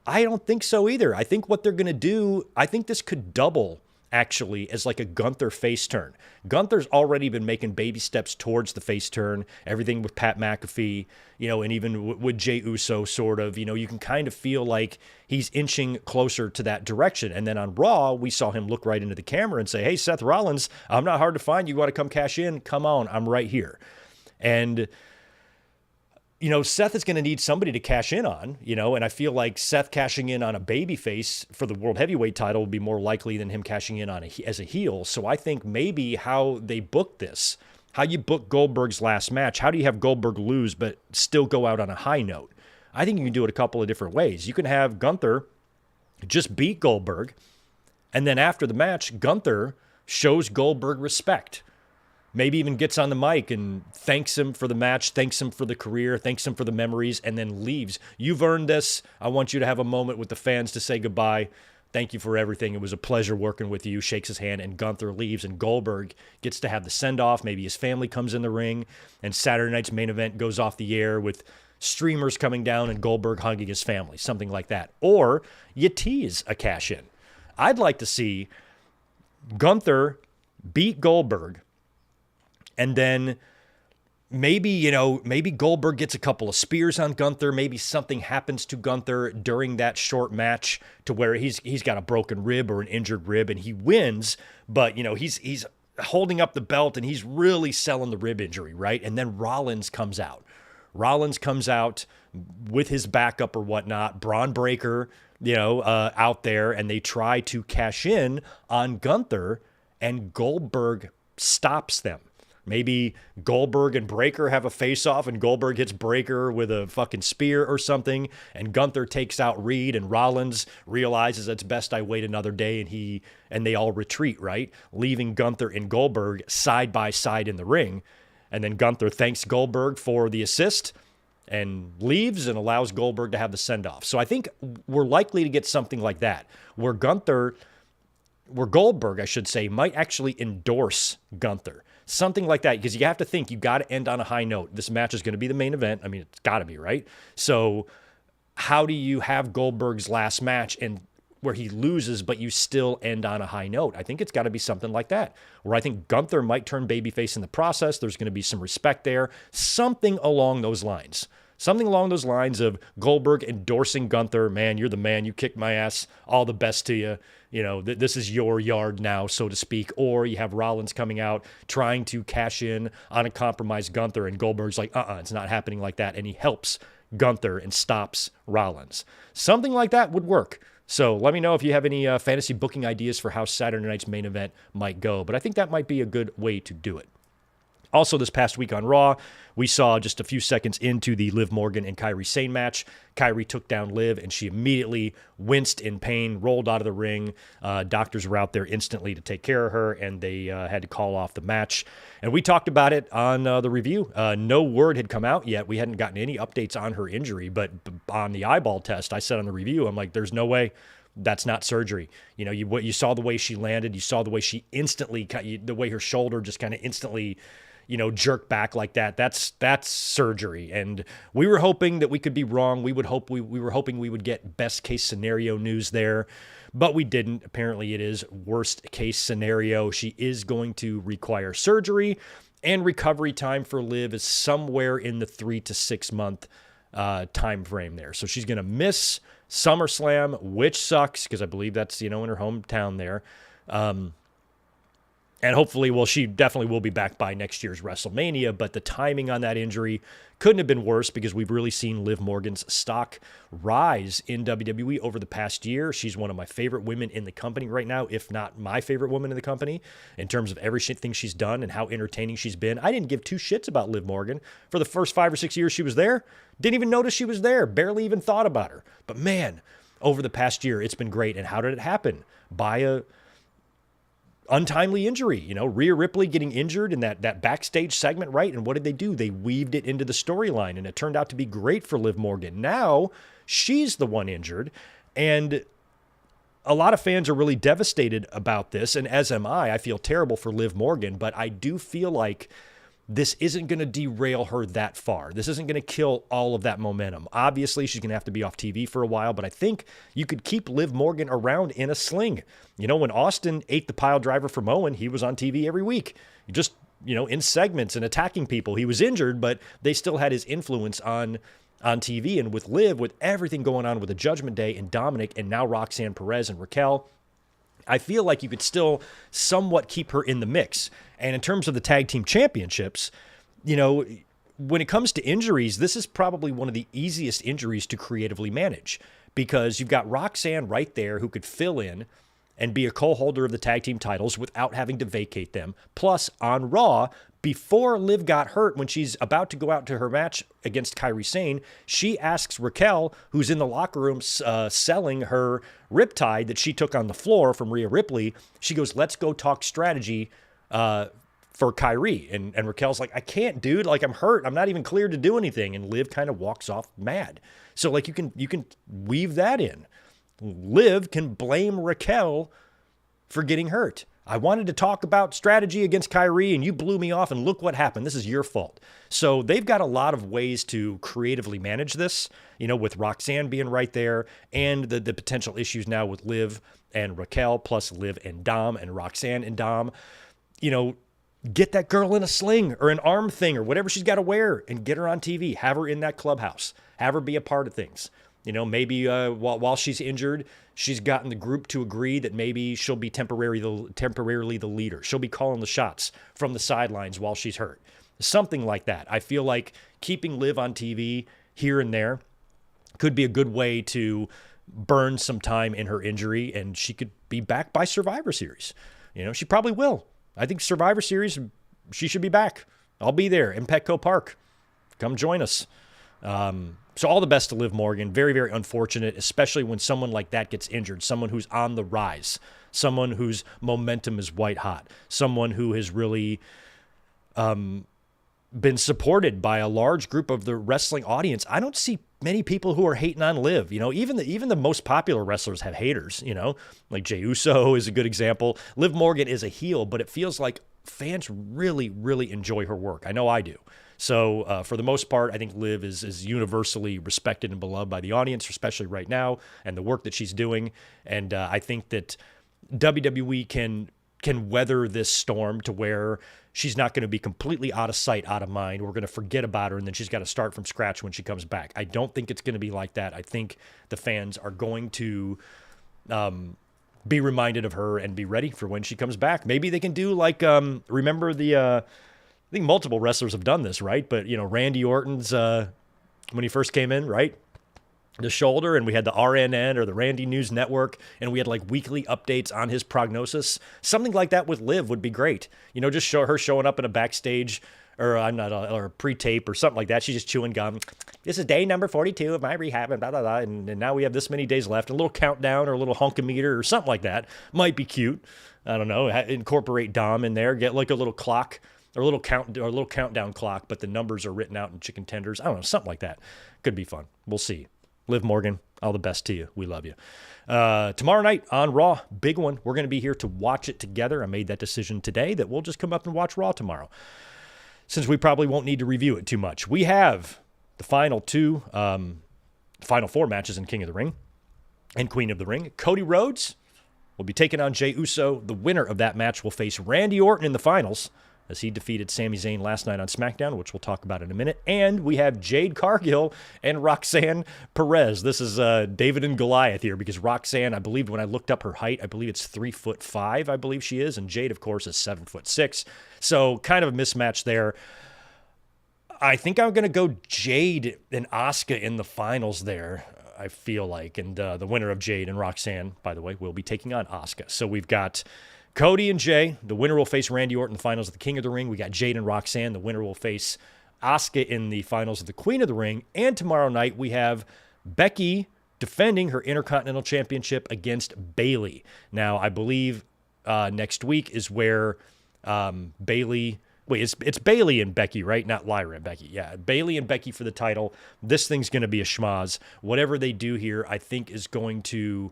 I don't think so either. I think what they're going to do, I think this could double actually as like a Gunther face turn. Gunther's already been making baby steps towards the face turn, everything with Pat McAfee, and even with Jey Uso sort of, you can kind of feel like he's inching closer to that direction. And then on Raw, we saw him look right into the camera and say, hey, Seth Rollins, I'm not hard to find. You want to come cash in? Come on, I'm right here. And Seth is going to need somebody to cash in on, and I feel like Seth cashing in on a babyface for the World Heavyweight title would be more likely than him cashing in on as a heel. So I think maybe how they book this, how you book Goldberg's last match, how do you have Goldberg lose but still go out on a high note? I think you can do it a couple of different ways. You can have Gunther just beat Goldberg, and then after the match, Gunther shows Goldberg respect. Maybe even gets on the mic and thanks him for the match, thanks him for the career, thanks him for the memories, and then leaves. You've earned this. I want you to have a moment with the fans to say goodbye. Thank you for everything. It was a pleasure working with you. Shakes his hand, and Gunther leaves, and Goldberg gets to have the send-off. Maybe his family comes in the ring, and Saturday night's main event goes off the air with streamers coming down and Goldberg hugging his family, something like that. Or you tease a cash-in. I'd like to see Gunther beat Goldberg, and then maybe Goldberg gets a couple of spears on Gunther. Maybe something happens to Gunther during that short match to where he's got a broken rib or an injured rib and he wins, but he's holding up the belt and he's really selling the rib injury, right? And then Rollins comes out. With his backup or whatnot, Braun Breaker, out there, and they try to cash in on Gunther, and Goldberg stops them. Maybe Goldberg and Breaker have a face-off and Goldberg hits Breaker with a fucking spear or something, and Gunther takes out Reed, and Rollins realizes it's best I wait another day, and they all retreat, right? Leaving Gunther and Goldberg side by side in the ring. And then Gunther thanks Goldberg for the assist and leaves and allows Goldberg to have the send-off. So I think we're likely to get something like that, where Goldberg, I should say, might actually endorse Gunther. Something like that, because you have to think, you got to end on a high note. This match is going to be the main event. I mean, it's got to be, right? So how do you have Goldberg's last match and where he loses, but you still end on a high note? I think it's got to be something like that, where I think Gunther might turn babyface in the process. There's going to be some respect there. Something along those lines. Something along those lines of Goldberg endorsing Gunther. Man, you're the man. You kicked my ass. All the best to you. This is your yard now, so to speak. Or you have Rollins coming out trying to cash in on a compromised Gunther, and Goldberg's like, it's not happening like that. And he helps Gunther and stops Rollins. Something like that would work. So let me know if you have any fantasy booking ideas for how Saturday night's main event might go. But I think that might be a good way to do it. Also, this past week on Raw, we saw just a few seconds into the Liv Morgan and Kairi Sane match. Kairi took down Liv, and she immediately winced in pain, rolled out of the ring. Doctors were out there instantly to take care of her, and they had to call off the match. And we talked about it on the review. No word had come out yet. We hadn't gotten any updates on her injury, but on the eyeball test, I said on the review, I'm like, there's no way. That's not surgery. You know, you saw the way she landed. You saw the way she instantly, the way her shoulder just kind of instantly, jerk back like that. That's surgery. And we were hoping that we could be wrong. We were hoping we would get best case scenario news there, but we didn't. Apparently it is worst case scenario. She is going to require surgery, and recovery time for Liv is somewhere in the 3 to 6 month time frame there. So she's going to miss SummerSlam, which sucks because I believe that's, in her hometown there. And hopefully, she definitely will be back by next year's WrestleMania, but the timing on that injury couldn't have been worse because we've really seen Liv Morgan's stock rise in WWE over the past year. She's one of my favorite women in the company right now, if not my favorite woman in the company, in terms of everything she's done and how entertaining she's been. I didn't give two shits about Liv Morgan for the first 5 or 6 years she was there. Didn't even notice she was there. Barely even thought about her. But man, over the past year, it's been great. And how did it happen? By a untimely injury, Rhea Ripley getting injured in that backstage segment, right? And what did they do? They weaved it into the storyline, and it turned out to be great for Liv Morgan. Now she's the one injured, and a lot of fans are really devastated about this, and as am I. I feel terrible for Liv Morgan, but I do feel like this isn't going to derail her that far. This isn't going to kill all of that momentum. Obviously, she's going to have to be off TV for a while, but I think you could keep Liv Morgan around in a sling. When Austin ate the pile driver from Owen, he was on TV every week. Just, in segments and attacking people. He was injured, but they still had his influence on TV. And with Liv, with everything going on with the Judgment Day and Dominic and now Roxanne Perez and Raquel, I feel like you could still somewhat keep her in the mix. And in terms of the tag team championships, when it comes to injuries, this is probably one of the easiest injuries to creatively manage because you've got Roxanne right there who could fill in and be a co-holder of the tag team titles without having to vacate them. Plus, on Raw, before Liv got hurt, when she's about to go out to her match against Kairi Sane, she asks Raquel, who's in the locker room selling her riptide that she took on the floor from Rhea Ripley, she goes, let's go talk strategy for Kairi. And Raquel's like, I can't, dude. Like, I'm hurt. I'm not even cleared to do anything. And Liv kind of walks off mad. So, like, you can weave that in. Liv can blame Raquel for getting hurt. I wanted to talk about strategy against Kairi, and you blew me off, and look what happened. This is your fault. So they've got a lot of ways to creatively manage this, with Roxanne being right there, and the potential issues now with Liv and Raquel, plus Liv and Dom, and Roxanne and Dom. Get that girl in a sling or an arm thing or whatever she's got to wear and get her on TV. Have her in that clubhouse. Have her be a part of things. Maybe while she's injured, she's gotten the group to agree that maybe she'll be temporarily the leader. She'll be calling the shots from the sidelines while she's hurt. Something like that. I feel like keeping Liv on TV here and there could be a good way to burn some time in her injury, and she could be back by Survivor Series. She probably will. I think Survivor Series, she should be back. I'll be there in Petco Park. Come join us. So all the best to Liv Morgan. Very, very unfortunate, especially when someone like that gets injured, someone who's on the rise, someone whose momentum is white hot, someone who has really been supported by a large group of the wrestling audience. I don't see many people who are hating on Liv. Even the most popular wrestlers have haters, like Jey Uso is a good example. Liv Morgan is a heel, but it feels like fans really, really enjoy her work. I know I do. So for the most part, I think Liv is universally respected and beloved by the audience, especially right now, and the work that she's doing. And I think that WWE can weather this storm to where she's not going to be completely out of sight, out of mind. We're going to forget about her, and then she's got to start from scratch when she comes back. I don't think it's going to be like that. I think the fans are going to be reminded of her and be ready for when she comes back. Maybe they can do like, remember the... I think multiple wrestlers have done this, right? But, Randy Orton's, when he first came in, right? the shoulder, and we had the RNN or the Randy News Network, and we had like weekly updates on his prognosis. Something like that with Liv would be great. You know, just show her showing up in a backstage or or pre-tape or something like that. She's just chewing gum. This is day number 42 of my rehab and blah, blah, blah. And now we have this many days left. A little countdown or a little hunkometer or something like that might be cute. I don't know. Incorporate Dom in there. Get like a little clock or a little countdown clock, but the numbers are written out in chicken tenders. I don't know. Something like that. Could be fun. We'll see. Liv Morgan, all the best to you. We love you. Tomorrow night on Raw, big one. We're going to be here to watch it together. I made that decision today that we'll just come up and watch Raw tomorrow, since we probably won't need to review it too much. We have the final four matches in King of the Ring and Queen of the Ring. Cody Rhodes will be taking on Jey Uso. The winner of that match will face Randy Orton in the finals, as he defeated Sami Zayn last night on SmackDown, which we'll talk about in a minute. And we have Jade Cargill and Roxanne Perez. This is David and Goliath here, because Roxanne, I believe when I looked up her height, I believe it's 3'5", I believe she is, and Jade, of course, is 7'6". So kind of a mismatch there. I think I'm going to go Jade and Asuka in the finals there, I feel like. And the winner of Jade and Roxanne, by the way, will be taking on Asuka. So we've got Cody and Jay. The winner will face Randy Orton in the finals of the King of the Ring. We got Jade and Roxanne. The winner will face Asuka in the finals of the Queen of the Ring. And tomorrow night we have Becky defending her Intercontinental Championship against Bayley. Now, I believe next week is where Bayley... Wait, it's Bayley and Becky, right? Not Lyra and Becky. Yeah, Bayley and Becky for the title. This thing's going to be a schmoz. Whatever they do here, I think, is going to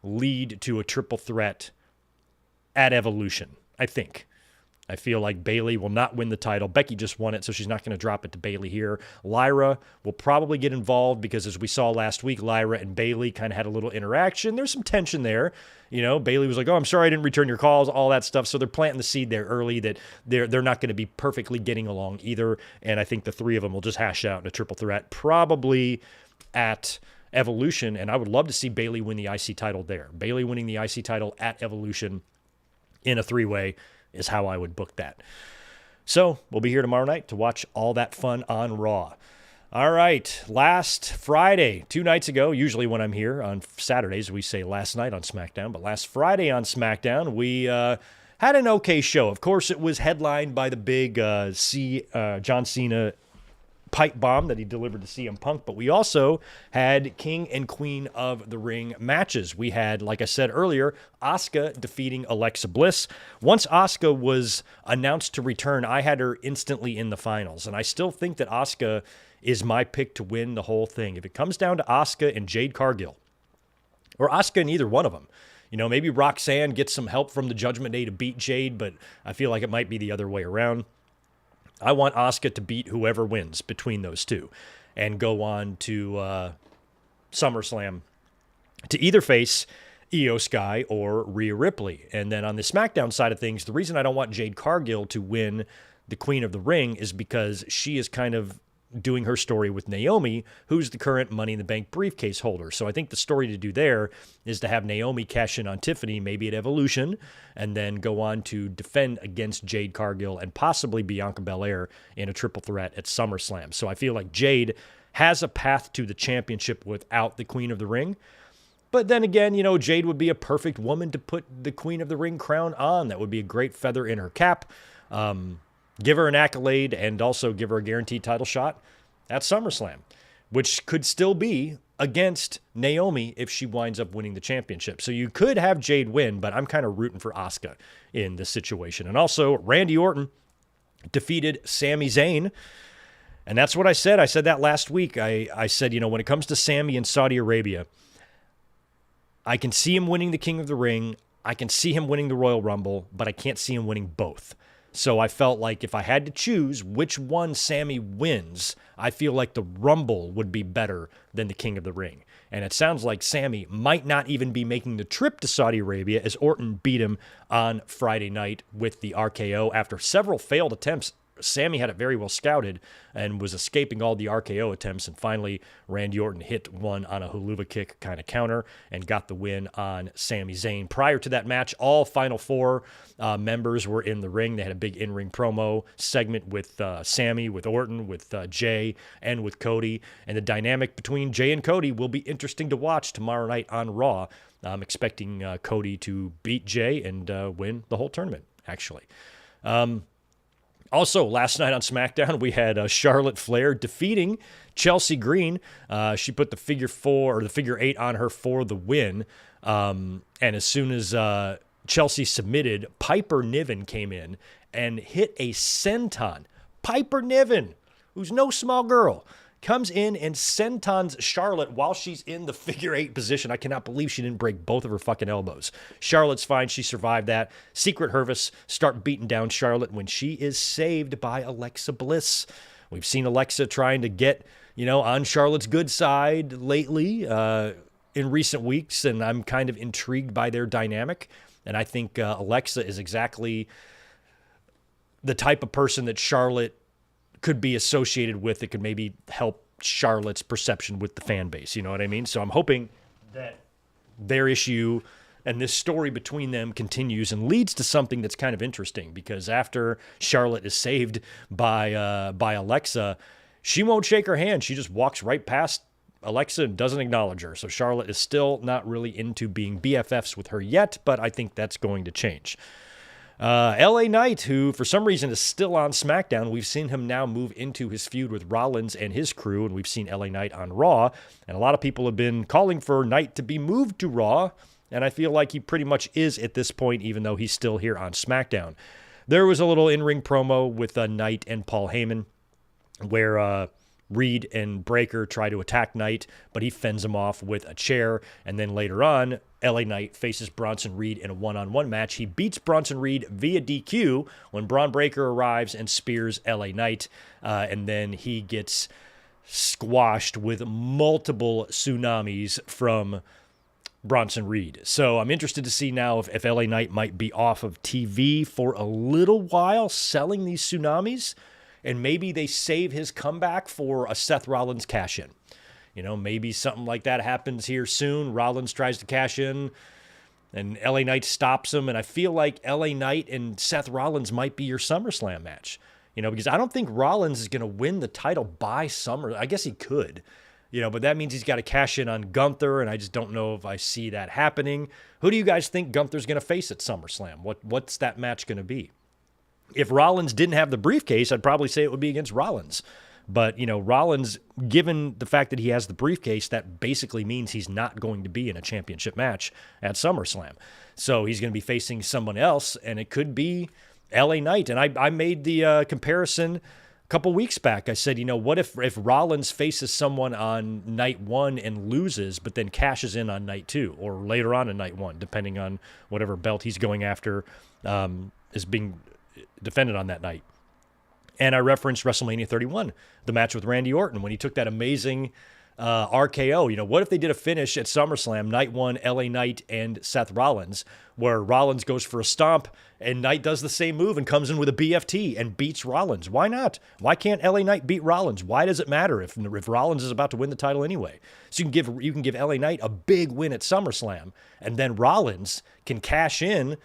lead to a triple threat at Evolution, I think. I feel like Bayley will not win the title. Becky just won it, so she's not going to drop it to Bayley here. Lyra will probably get involved because, as we saw last week, Lyra and Bayley kind of had a little interaction. There's some tension there. You know, Bayley was like, oh, I'm sorry I didn't return your calls, all that stuff. So they're planting the seed there early that they're not going to be perfectly getting along either. And I think the three of them will just hash out in a triple threat, probably at Evolution. And I would love to see Bayley win the IC title there. Bayley winning the IC title at Evolution in a three-way is how I would book that. So we'll be here tomorrow night to watch all that fun on Raw. All right, last Friday, 2 nights ago, usually when I'm here on Saturdays, we say last night on SmackDown, but last Friday on SmackDown, we had an okay show. Of course, it was headlined by the big John Cena pipe bomb that he delivered to CM Punk, but we also had King and Queen of the Ring matches. We had, like I said earlier, Asuka defeating Alexa Bliss. Once Asuka was announced to return, I had her instantly in the finals, and I still think that Asuka is my pick to win the whole thing. If it comes down to Asuka and Jade Cargill, or Asuka and either one of them, you know, maybe Roxanne gets some help from the Judgment Day to beat Jade, but I feel like it might be the other way around. I want Asuka to beat whoever wins between those two and go on to SummerSlam to either face Io Sky or Rhea Ripley. And then on the SmackDown side of things, the reason I don't want Jade Cargill to win the Queen of the Ring is because she is kind of doing her story with Naomi, who's the current Money in the Bank briefcase holder. So I think the story to do there is to have Naomi cash in on Tiffany, maybe at Evolution, and then go on to defend against Jade Cargill and possibly Bianca Belair in a triple threat at SummerSlam. So I feel like Jade has a path to the championship without the Queen of the Ring. But then again, you know, Jade would be a perfect woman to put the Queen of the Ring crown on. That would be a great feather in her cap. Give her an accolade and also give her a guaranteed title shot at SummerSlam, which could still be against Naomi if she winds up winning the championship. So you could have Jade win, but I'm kind of rooting for Asuka in this situation. And also, Randy Orton defeated Sami Zayn. And that's what I said. I said that last week. I said, you know, when it comes to Sami in Saudi Arabia, I can see him winning the King of the Ring. I can see him winning the Royal Rumble, but I can't see him winning both. So I felt like if I had to choose which one Sami wins, I feel like the Rumble would be better than the King of the Ring. And it sounds like Sami might not even be making the trip to Saudi Arabia, as Orton beat him on Friday night with the RKO after several failed attempts Sammy had it very well scouted and was escaping all the RKO attempts, and finally Randy Orton hit one on a huluva kick kind of counter and got the win on Sami Zayn. Prior to that match, all Final Four members were in the ring. They had a big in-ring promo segment with Sammy, with Orton, with Jay, and with Cody, and the dynamic between Jay and Cody will be interesting to watch tomorrow night on Raw. I'm expecting Cody to beat Jay and win the whole tournament, actually. Also, last night on SmackDown, we had Charlotte Flair defeating Chelsea Green. She put the figure 4 or the figure 8 on her for the win. And as soon as Chelsea submitted, Piper Niven came in and hit a senton. Piper Niven, who's no small girl, comes in and sentons Charlotte while she's in the figure 8 position. I cannot believe she didn't break both of her fucking elbows. Charlotte's fine. She survived that. Secret Hervis start beating down Charlotte when she is saved by Alexa Bliss. We've seen Alexa trying to get, on Charlotte's good side lately in recent weeks, and I'm kind of intrigued by their dynamic. And I think Alexa is exactly the type of person that Charlotte could be associated with. It could maybe help Charlotte's perception with the fan base. You know what I mean? So I'm hoping that their issue and this story between them continues and leads to something that's kind of interesting, because after Charlotte is saved by Alexa, she won't shake her hand. She just walks right past Alexa and doesn't acknowledge her. So Charlotte is still not really into being BFFs with her yet, but I think that's going to change. LA Knight, who for some reason is still on SmackDown. We've seen him now move into his feud with Rollins and his crew, and we've seen LA Knight on Raw. And a lot of people have been calling for Knight to be moved to Raw, and I feel like he pretty much is at this point, even though he's still here on SmackDown. There was a little in-ring promo with Knight and Paul Heyman where Reed and Breaker try to attack Knight, but he fends him off with a chair. And then later on, LA Knight faces Bronson Reed in a one-on-one match. He beats Bronson Reed via DQ when Braun Breaker arrives and spears LA Knight. And then he gets squashed with multiple tsunamis from Bronson Reed. So I'm interested to see now if LA Knight might be off of TV for a little while selling these tsunamis. And maybe they save his comeback for a Seth Rollins cash-in. Maybe something like that happens here soon. Rollins tries to cash in, and LA Knight stops him. And I feel like LA Knight and Seth Rollins might be your SummerSlam match. Because I don't think Rollins is going to win the title by Summer. I guess he could, but that means he's got to cash in on Gunther, and I just don't know if I see that happening. Who do you guys think Gunther's going to face at SummerSlam? What's that match going to be? If Rollins didn't have the briefcase, I'd probably say it would be against Rollins. But, Rollins, given the fact that he has the briefcase, that basically means he's not going to be in a championship match at SummerSlam. So he's going to be facing someone else, and it could be LA Knight. And I made the comparison a couple weeks back. I said, what if Rollins faces someone on night 1 and loses, but then cashes in on night 2 or later on in night 1, depending on whatever belt he's going after is being defended on that night. And I referenced WrestleMania 31, the match with Randy Orton, when he took that amazing RKO. What if they did a finish at SummerSlam, night 1, LA Knight and Seth Rollins, where Rollins goes for a stomp and Knight does the same move and comes in with a BFT and beats Rollins? Why not? Why can't LA Knight beat Rollins? Why does it matter if Rollins is about to win the title anyway? So you can give LA Knight a big win at SummerSlam, and then Rollins can cash in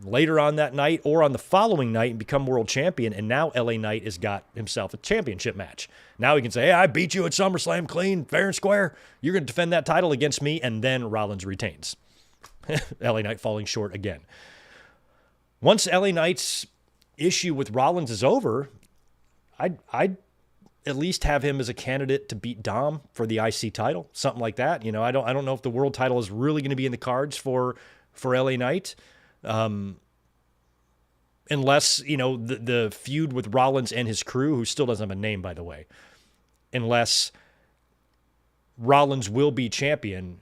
later on that night or on the following night and become world champion. And now LA Knight has got himself a championship match. Now he can say, hey, I beat you at SummerSlam clean, fair and square. You're going to defend that title against me. And then Rollins retains. LA Knight falling short again. Once LA Knight's issue with Rollins is over, I'd at least have him as a candidate to beat Dom for the IC title, something like that. I don't know if the world title is really going to be in the cards for LA Knight. Unless, the feud with Rollins and his crew, who still doesn't have a name, by the way, unless Rollins will be champion,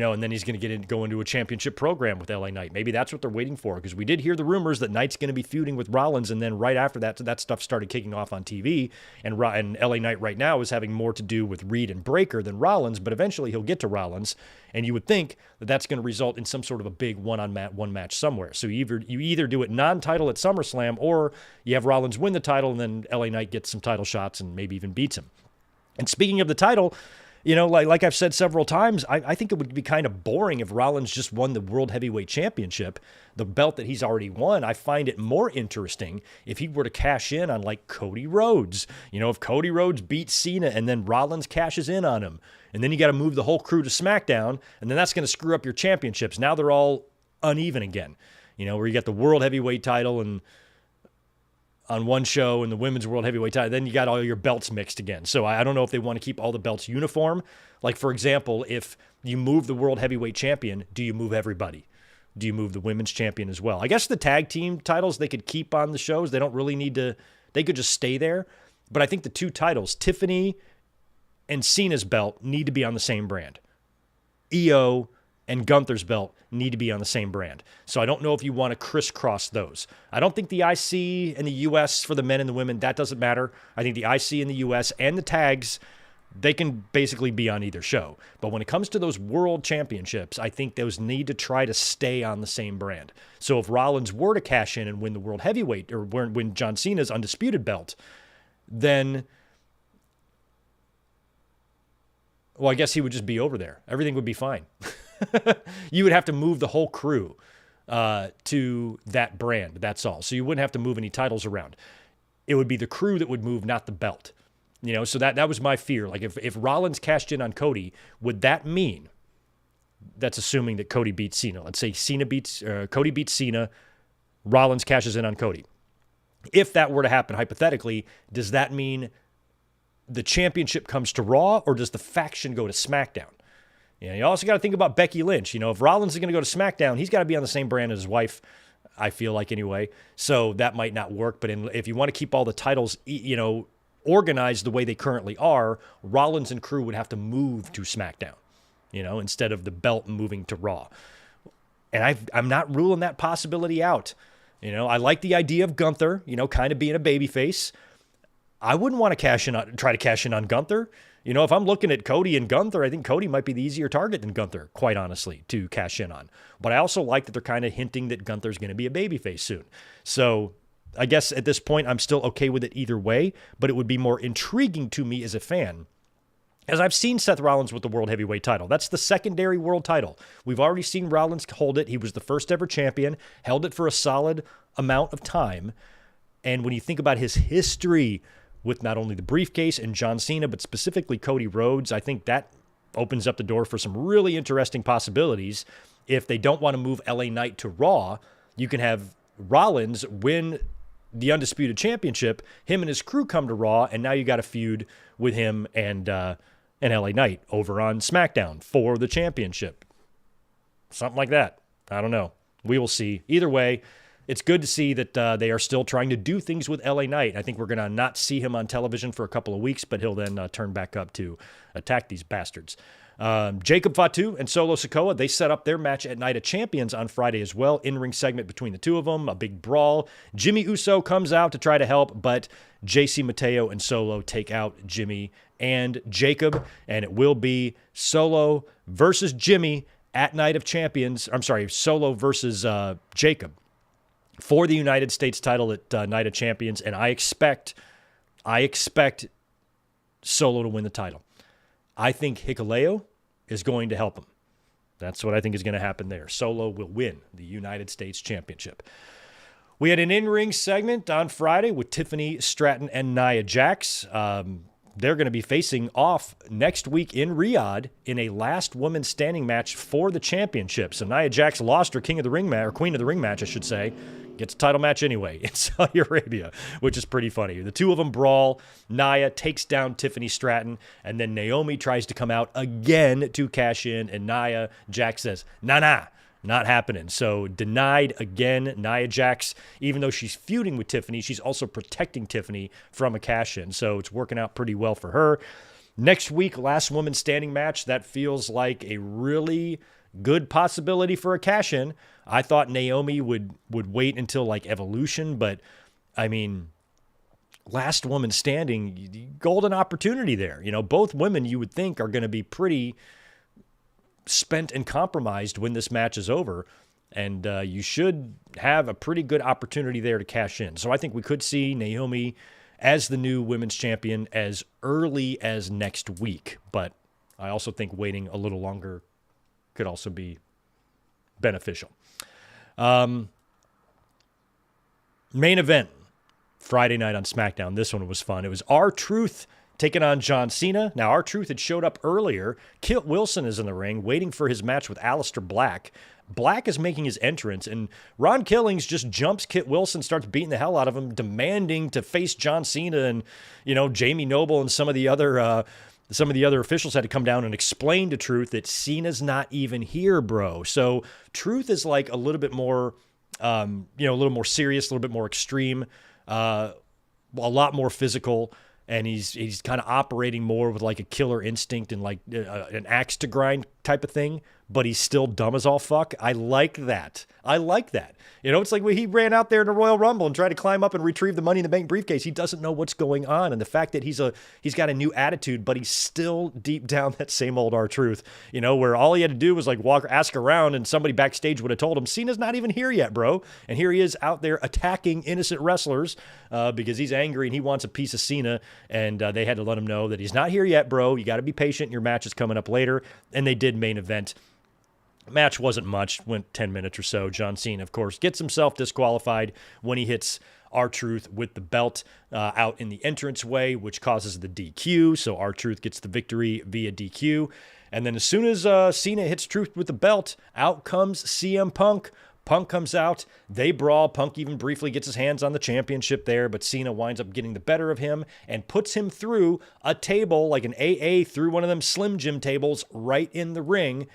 and then he's going to go into a championship program with LA Knight. Maybe that's what they're waiting for, because we did hear the rumors that Knight's going to be feuding with Rollins, and then right after that stuff started kicking off on TV, and LA Knight right now is having more to do with Reed and Breakker than Rollins, but eventually he'll get to Rollins, and you would think that that's going to result in some sort of a big one match somewhere. So you either do it non-title at SummerSlam, or you have Rollins win the title, and then LA Knight gets some title shots and maybe even beats him. And speaking of the title, like I've said several times, I think it would be kind of boring if Rollins just won the World Heavyweight Championship, the belt that he's already won. I find it more interesting if he were to cash in on like Cody Rhodes. If Cody Rhodes beats Cena and then Rollins cashes in on him, and then you got to move the whole crew to SmackDown, and then that's going to screw up your championships. Now they're all uneven again. Where you got the World Heavyweight title and on one show and the women's world heavyweight title, then you got all your belts mixed again. So I don't know if they want to keep all the belts uniform. Like, for example, if you move the world heavyweight champion, do you move everybody? Do you move the women's champion as well? I guess the tag team titles they could keep on the shows. They don't really need to, they could just stay there. But I think the two titles, Tiffany and Cena's belt, need to be on the same brand. EO and Gunther's belt need to be on the same brand. So I don't know if you want to crisscross those. I don't think the IC and the US for the men and the women, that doesn't matter. I think the IC and the US and the tags, they can basically be on either show. But when it comes to those world championships, I think those need to try to stay on the same brand. So if Rollins were to cash in and win the world heavyweight, or win John Cena's undisputed belt, then, well, I guess he would just be over there. Everything would be fine. You would have to move the whole crew to that brand. That's all. So you wouldn't have to move any titles around. It would be the crew that would move, not the belt. So that was my fear. Like if Rollins cashed in on Cody, would that mean, that's assuming that Cody beats Cena. Let's say Cody beats Cena, Rollins cashes in on Cody. If that were to happen, hypothetically, does that mean the championship comes to Raw, or does the faction go to SmackDown? You also got to think about Becky Lynch. If Rollins is going to go to SmackDown, he's got to be on the same brand as his wife, I feel like, anyway. So that might not work. But if you want to keep all the titles, organized the way they currently are, Rollins and crew would have to move to SmackDown, instead of the belt moving to Raw. And I'm not ruling that possibility out. I like the idea of Gunther, kind of being a babyface. I wouldn't want to try to cash in on Gunther. If I'm looking at Cody and Gunther, I think Cody might be the easier target than Gunther, quite honestly, to cash in on. But I also like that they're kind of hinting that Gunther's going to be a babyface soon. So I guess at this point, I'm still okay with it either way, but it would be more intriguing to me as a fan, as I've seen Seth Rollins with the World Heavyweight title. That's the secondary world title. We've already seen Rollins hold it. He was the first ever champion, held it for a solid amount of time. And when you think about his history with not only the briefcase and John Cena, but specifically Cody Rhodes, I think that opens up the door for some really interesting possibilities. If they don't want to move LA Knight to Raw, you can have Rollins win the Undisputed Championship, him and his crew come to Raw, and now you got a feud with him and LA Knight over on SmackDown for the championship. Something like that. I don't know. We will see. Either way, it's good to see that they are still trying to do things with LA Knight. I think we're going to not see him on television for a couple of weeks, but he'll then turn back up to attack these bastards. Jacob Fatu and Solo Sikoa, they set up their match at Night of Champions on Friday as well. In-ring segment between the two of them, a big brawl. Jimmy Uso comes out to try to help, but JC Mateo and Solo take out Jimmy and Jacob, and it will be Solo versus Jimmy at Night of Champions. I'm sorry, Solo versus Jacob for the United States title at Night of Champions, and I expect Solo to win the title. I think Hikuleo is going to help him. That's what I think is going to happen there. Solo will win the United States Championship. We had an in-ring segment on Friday with Tiffany Stratton and Nia Jax. They're going to be facing off next week in Riyadh in a last woman standing match for the championship. So Nia Jax lost her King of the Ring match, or Queen of the Ring match, I should say. Gets a title match anyway in Saudi Arabia, which is pretty funny. The two of them brawl. Nia takes down Tiffany Stratton, and then Naomi tries to come out again to cash in, and Nia Jax says, nah, not happening. So denied again. Nia Jax, even though she's feuding with Tiffany, she's also protecting Tiffany from a cash-in. So it's working out pretty well for her. Next week, last woman standing match, that feels like a really good possibility for a cash-in. I thought Naomi would wait until like Evolution, but I mean, last woman standing, golden opportunity there. You know, both women you would think are going to be pretty spent and compromised when this match is over. And you should have a pretty good opportunity there to cash in. So I think we could see Naomi as the new women's champion as early as next week. But I also think waiting a little longer could also be beneficial. Main event, Friday night on Smackdown. This one was fun. It was R-Truth taking on John Cena. Now, R-Truth had showed up earlier. Kit Wilson is in the ring waiting for his match with Aleister Black. Black is making his entrance, and Ron Killings just jumps Kit Wilson, starts beating the hell out of him, demanding to face John Cena. And, you know, Jamie Noble and some of the other officials had to come down and explain to Truth that Cena's not even here, bro. So Truth is like a little bit more, a little more serious, a little bit more extreme, a lot more physical. And he's kind of operating more with like a killer instinct and like an axe to grind type of thing, but he's still dumb as all fuck. I like that. You know, it's like when he ran out there in the Royal Rumble and tried to climb up and retrieve the Money in the Bank briefcase. He doesn't know what's going on. And the fact that he's got a new attitude, but he's still deep down that same old R-Truth, you know, where all he had to do was like ask around and somebody backstage would have told him, Cena's not even here yet, bro. And here he is out there attacking innocent wrestlers because he's angry and he wants a piece of Cena. And they had to let him know that he's not here yet, bro. You got to be patient. Your match is coming up later. And they did main event. Match wasn't much, went 10 minutes or so. John Cena, of course, gets himself disqualified when he hits R-Truth with the belt out in the entranceway, which causes the DQ. So R-Truth gets the victory via DQ. And then as soon as Cena hits Truth with the belt, out comes CM Punk. Punk comes out, they brawl. Punk even briefly gets his hands on the championship there, but Cena winds up getting the better of him and puts him through a table, like an AA, through one of them Slim Jim tables right in the ring.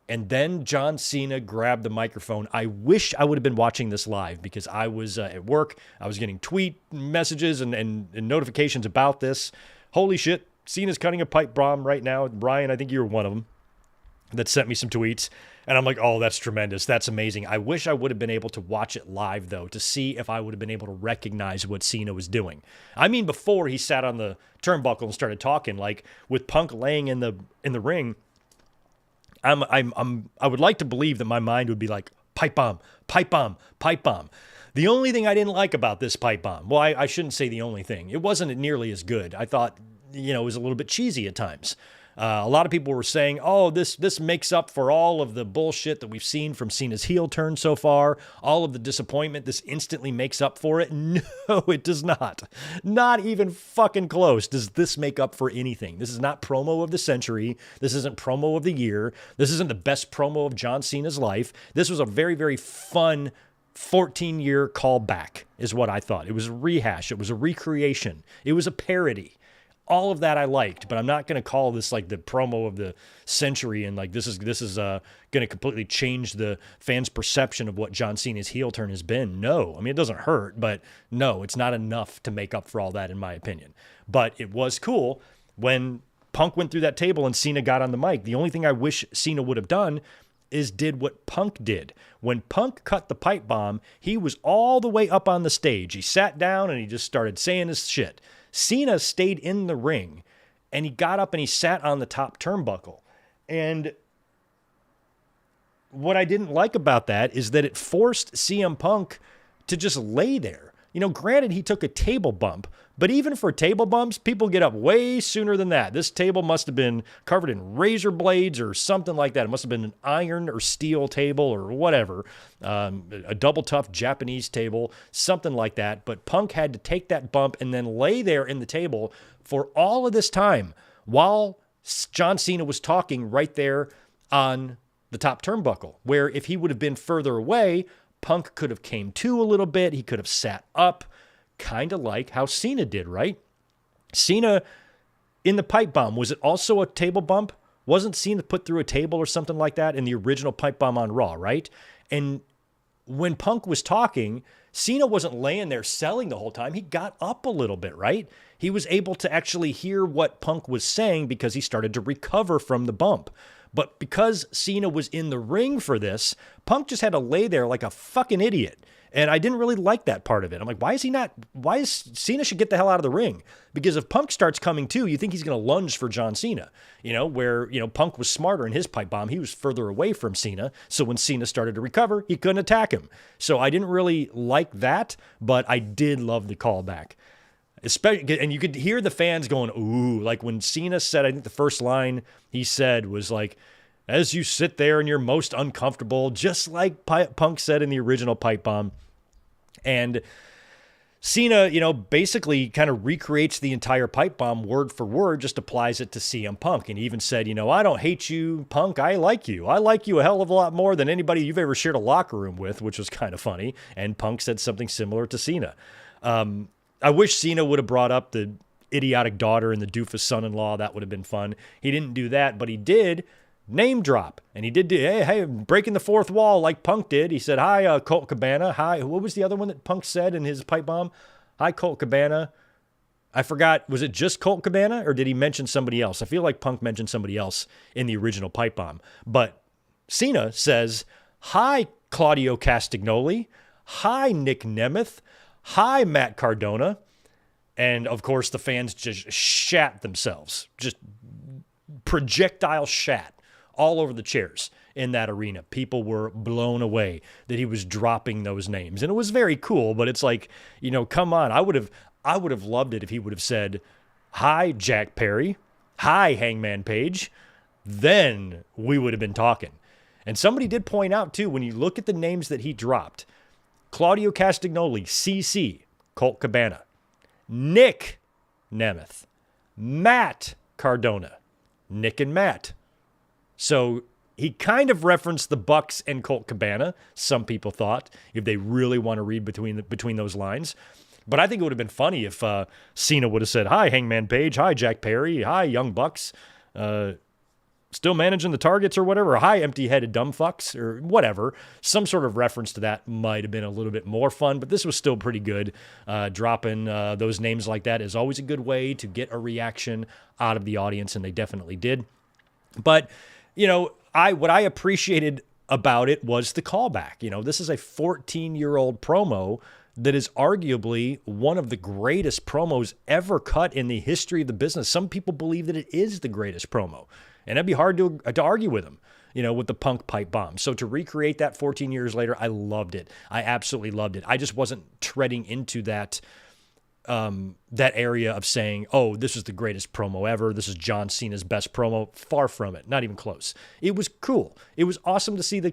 And then John Cena grabbed the microphone. I wish I would have been watching this live because I was at work. I was getting tweet messages and notifications about this. Holy shit, Cena's cutting a pipe bomb right now. Brian, I think you were one of them that sent me some tweets. And I'm like, oh, that's tremendous. That's amazing. I wish I would have been able to watch it live, though, to see if I would have been able to recognize what Cena was doing. I mean, before he sat on the turnbuckle and started talking, like with Punk laying in the ring, I would like to believe that my mind would be like, pipe bomb, pipe bomb, pipe bomb. The only thing I didn't like about this pipe bomb, well, I shouldn't say the only thing. It wasn't nearly as good. I thought, it was a little bit cheesy at times. A lot of people were saying, oh, this makes up for all of the bullshit that we've seen from Cena's heel turn so far, all of the disappointment. This instantly makes up for it. No, it does not. Not even fucking close does this make up for anything. This is not promo of the century. This isn't promo of the year. This isn't the best promo of John Cena's life. This was a very, very fun 14-year callback is what I thought. It was a rehash. It was a recreation. It was a parody. All of that I liked, but I'm not going to call this like the promo of the century and like this is going to completely change the fans' perception of what John Cena's heel turn has been. No, I mean, it doesn't hurt, but no, it's not enough to make up for all that in my opinion. But it was cool when Punk went through that table and Cena got on the mic. The only thing I wish Cena would have done is did what Punk did. When Punk cut the pipe bomb, he was all the way up on the stage. He sat down and he just started saying his shit. Cena stayed in the ring, and he got up and he sat on the top turnbuckle. And what I didn't like about that is that it forced CM Punk to just lay there. Granted, he took a table bump, but even for table bumps, people get up way sooner than that. This table must have been covered in razor blades or something like that. It must have been an iron or steel table or whatever, a double tough Japanese table, something like that. But Punk had to take that bump and then lay there in the table for all of this time while John Cena was talking right there on the top turnbuckle, where if he would have been further away, Punk could have came to a little bit. He could have sat up, kind of like how Cena did, right? Cena in the pipe bomb, was it also a table bump? Wasn't Cena put through a table or something like that in the original pipe bomb on Raw, right? And when Punk was talking, Cena wasn't laying there selling the whole time. He got up a little bit, right? He was able to actually hear what Punk was saying because he started to recover from the bump. But because Cena was in the ring for this, Punk just had to lay there like a fucking idiot. And I didn't really like that part of it. I'm like, why is Cena should get the hell out of the ring? Because if Punk starts coming too, you think he's going to lunge for John Cena, where, Punk was smarter in his pipe bomb. He was further away from Cena. So when Cena started to recover, he couldn't attack him. So I didn't really like that, but I did love the callback. Especially, and you could hear the fans going, ooh, like when Cena said, I think the first line he said was like, as you sit there and you're most uncomfortable, just like Punk said in the original pipe bomb. And Cena, basically kind of recreates the entire pipe bomb word for word, just applies it to CM Punk. And he even said, I don't hate you, Punk. I like you. I like you a hell of a lot more than anybody you've ever shared a locker room with, which was kind of funny. And Punk said something similar to Cena. I wish Cena would have brought up the idiotic daughter and the doofus son-in-law. That would have been fun. He didn't do that, but he did name drop. And he did do, hey, breaking the fourth wall like Punk did. He said, hi, Colt Cabana. Hi, what was the other one that Punk said in his pipe bomb? Hi, Colt Cabana. I forgot, was it just Colt Cabana or did he mention somebody else? I feel like Punk mentioned somebody else in the original pipe bomb. But Cena says, hi, Claudio Castagnoli. Hi, Nick Nemeth. Hi, Matt Cardona. And, of course, the fans just shat themselves. Just projectile shat all over the chairs in that arena. People were blown away that he was dropping those names. And it was very cool, but it's like, come on. I would have loved it if he would have said, hi, Jack Perry. Hi, Hangman Page. Then we would have been talking. And somebody did point out, too, when you look at the names that he dropped, Claudio Castagnoli, CC, Colt Cabana, Nick Nemeth, Matt Cardona, Nick and Matt. So he kind of referenced the Bucks and Colt Cabana, some people thought, if they really want to read between those lines. But I think it would have been funny if Cena would have said, hi, Hangman Page, hi, Jack Perry, hi, Young Bucks, still managing the targets or whatever, hi, empty-headed dumb fucks or whatever. Some sort of reference to that might have been a little bit more fun, but this was still pretty good. Dropping those names like that is always a good way to get a reaction out of the audience, and they definitely did. But, what I appreciated about it was the callback. This is a 14-year-old promo that is arguably one of the greatest promos ever cut in the history of the business. Some people believe that it is the greatest promo. And it'd be hard to argue with him, with the Punk pipe bomb. So to recreate that 14 years later, I loved it. I absolutely loved it. I just wasn't treading into that area of saying, oh, this is the greatest promo ever. This is John Cena's best promo. Far from it. Not even close. It was cool. It was awesome to see the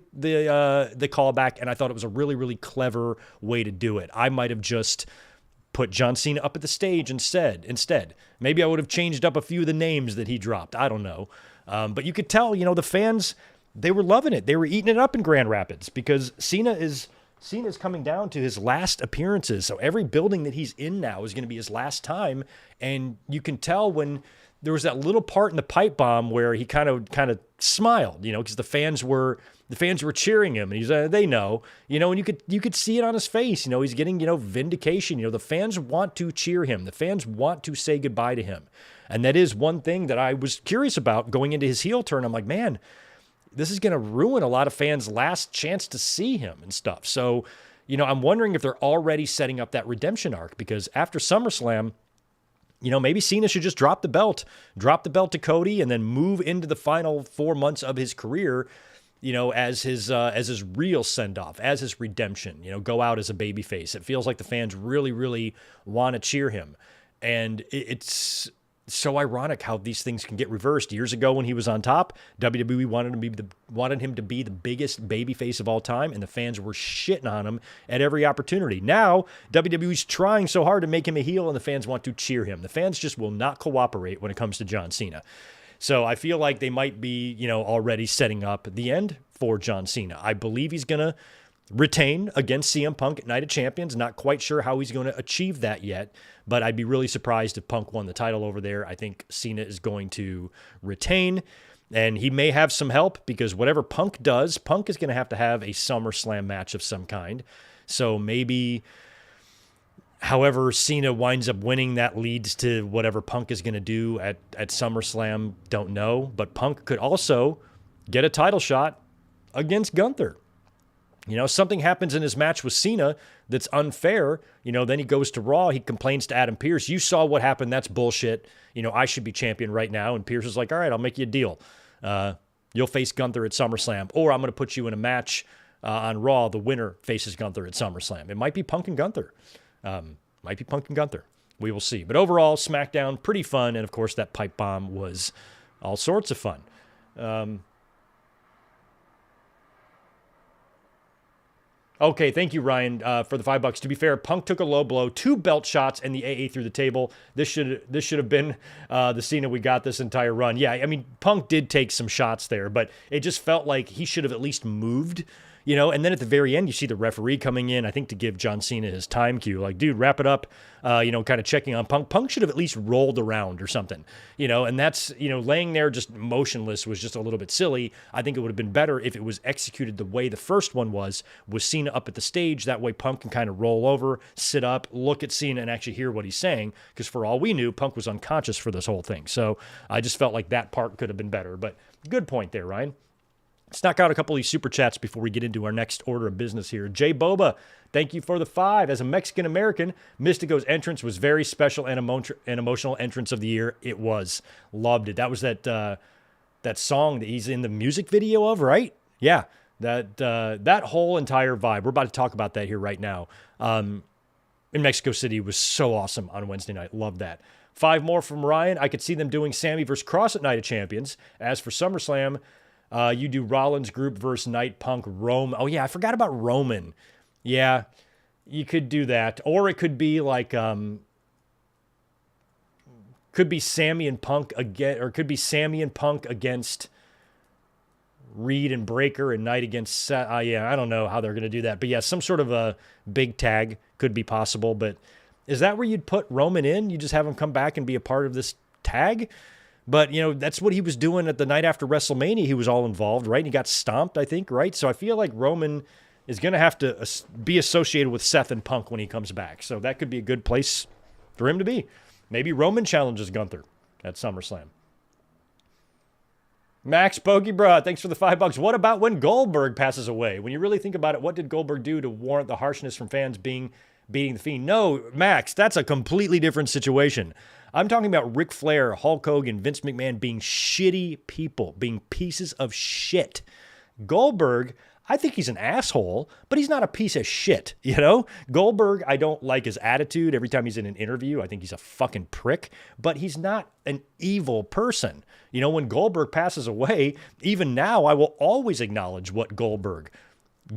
callback, and I thought it was a really, really clever way to do it. I might have just put John Cena up at the stage instead. Maybe I would have changed up a few of the names that he dropped. I don't know. But you could tell, the fans, they were loving it. They were eating it up in Grand Rapids because Cena's coming down to his last appearances. So every building that he's in now is going to be his last time. And you can tell when there was that little part in the pipe bomb where he kind of smiled, because the fans were cheering him, and he's they know, and you could see it on his face. He's getting, vindication. The fans want to cheer him. The fans want to say goodbye to him. And that is one thing that I was curious about going into his heel turn. I'm like, man, this is going to ruin a lot of fans' last chance to see him and stuff. So, I'm wondering if they're already setting up that redemption arc, because after SummerSlam, maybe Cena should just drop the belt to Cody and then move into the final 4 months of his career, as his real send-off, as his redemption, go out as a babyface. It feels like the fans really, really want to cheer him. And it's so ironic how these things can get reversed. Years ago when he was on top, WWE wanted him to be the biggest babyface of all time, and the fans were shitting on him at every opportunity. Now, WWE's trying so hard to make him a heel, and the fans want to cheer him. The fans just will not cooperate when it comes to John Cena. So I feel like they might be, already setting up the end for John Cena. I believe he's going to retain against CM Punk at Night of Champions. Not quite sure how he's going to achieve that yet, but I'd be really surprised if Punk won the title over there. I think Cena is going to retain. And he may have some help because whatever Punk does, Punk is going to have a SummerSlam match of some kind. So maybe however Cena winds up winning, that leads to whatever Punk is going to do at SummerSlam. Don't know. But Punk could also get a title shot against Gunther. Something happens in his match with Cena that's unfair. Then he goes to Raw. He complains to Adam Pearce. You saw what happened. That's bullshit. I should be champion right now. And Pearce is like, all right, I'll make you a deal. You'll face Gunther at SummerSlam, or I'm going to put you in a match on Raw. The winner faces Gunther at SummerSlam. It might be Punk and Gunther. We will see. But overall, SmackDown, pretty fun. And, of course, that pipe bomb was all sorts of fun. Okay, thank you, Ryan, for the $5. To be fair, Punk took a low blow, 2 belt shots, and the AA through the table. This should have been the Cena we got this entire run. Yeah, I mean, Punk did take some shots there, but it just felt like he should have at least moved. And then at the very end, you see the referee coming in, I think to give John Cena his time cue. Like, dude, wrap it up, kind of checking on Punk. Punk should have at least rolled around or something, and that's, laying there just motionless was just a little bit silly. I think it would have been better if it was executed the way the first one was Cena up at the stage. That way Punk can kind of roll over, sit up, look at Cena and actually hear what he's saying. Because for all we knew, Punk was unconscious for this whole thing. So I just felt like that part could have been better. But good point there, Ryan. Let's knock out a couple of these super chats before we get into our next order of business here. Jay Boba, thank you for the 5. As a Mexican-American, Mystico's entrance was very special and emotional entrance of the year. It was. Loved it. That was that song that he's in the music video of, right? Yeah, that whole entire vibe. We're about to talk about that here right now. In Mexico City was so awesome on Wednesday night. Loved that. 5 more from Ryan. I could see them doing Sammy versus Cross at Night of Champions. As for SummerSlam, you do Rollins group versus Knight, Punk, Roman. Oh, yeah, I forgot about Roman. Yeah, you could do that. Or it could be like, could be Sammy and Punk again, or could be Sammy and Punk against Reed and Breaker and Knight against Seth. Yeah, I don't know how they're going to do that. But yeah, some sort of a big tag could be possible. But is that where you'd put Roman in? You just have him come back and be a part of this tag? But, that's what he was doing at the night after WrestleMania. He was all involved, right? And he got stomped, I think, right? So I feel like Roman is going to have to be associated with Seth and Punk when he comes back. So that could be a good place for him to be. Maybe Roman challenges Gunther at SummerSlam. Max Pokebra, thanks for the $5. What about when Goldberg passes away? When you really think about it, what did Goldberg do to warrant the harshness from fans beating the Fiend? No, Max, that's a completely different situation. I'm talking about Ric Flair, Hulk Hogan, Vince McMahon being shitty people, being pieces of shit. Goldberg, I think he's an asshole, but he's not a piece of shit, Goldberg, I don't like his attitude. Every time he's in an interview, I think he's a fucking prick, but he's not an evil person. When Goldberg passes away, even now, I will always acknowledge what Goldberg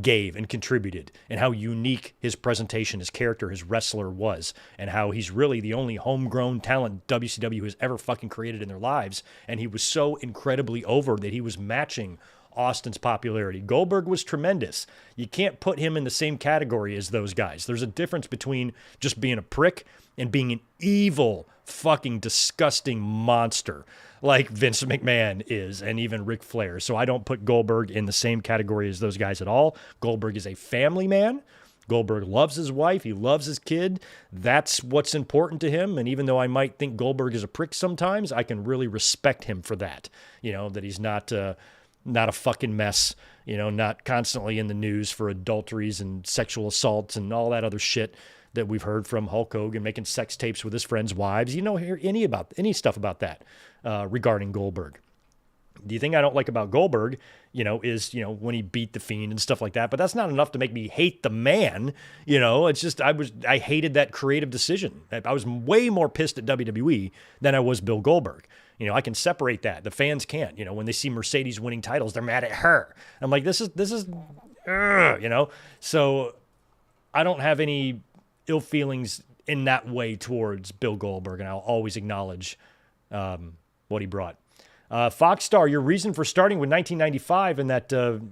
gave and contributed and how unique his presentation, his character, his wrestler was, and how he's really the only homegrown talent WCW has ever fucking created in their lives. And he was so incredibly over that he was matching Austin's popularity. Goldberg was tremendous. You can't put him in the same category as those guys. There's a difference between just being a prick and being an evil, fucking disgusting monster like Vince McMahon is, and even Ric Flair. So I don't put Goldberg in the same category as those guys at all. Goldberg is a family man. Goldberg loves his wife. He loves his kid. That's what's important to him. And even though I might think Goldberg is a prick sometimes, I can really respect him for that. That he's not a fucking mess, not constantly in the news for adulteries and sexual assaults and all that other shit that we've heard from Hulk Hogan, making sex tapes with his friends' wives. You don't hear any stuff about that regarding Goldberg. The thing I don't like about Goldberg, is, when he beat the Fiend and stuff like that, but that's not enough to make me hate the man. It's just, I hated that creative decision. I was way more pissed at WWE than I was Bill Goldberg. I can separate that. The fans can't, when they see Mercedes winning titles, they're mad at her. I'm like, this is, so I don't have any ill feelings in that way towards Bill Goldberg, and I'll always acknowledge what he brought. Foxstar, your reason for starting with 1995 in that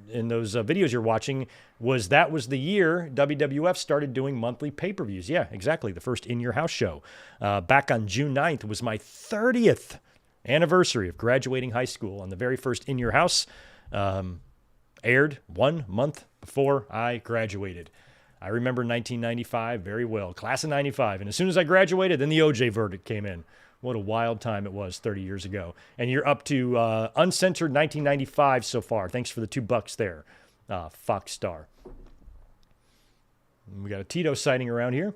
in those videos you're watching was the year WWF started doing monthly pay-per-views. Yeah, exactly. The first In Your House show. Back on June 9th was my 30th anniversary of graduating high school on the very first In Your House. Aired 1 month before I graduated. I remember 1995 very well, class of 95. And as soon as I graduated, then the OJ verdict came in. What a wild time it was 30 years ago. And you're up to uncensored 1995 so far. Thanks for the $2 there, Fox Star. We got a Tito sighting around here.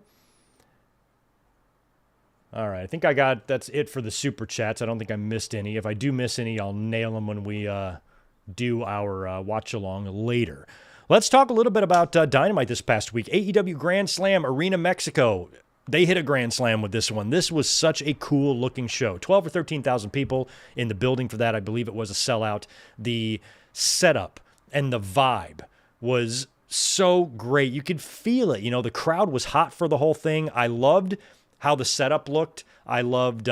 All right, I think that's it for the super chats. I don't think I missed any. If I do miss any, I'll nail them when we do our watch along later. Let's talk a little bit about Dynamite this past week. AEW Grand Slam Arena Mexico. They hit a grand slam with this one. This was such a cool looking show. 12 or 13,000 people in the building for that. I believe it was a sellout. The setup and the vibe was so great. You could feel it. You know, the crowd was hot for the whole thing. I loved how the setup looked. I loved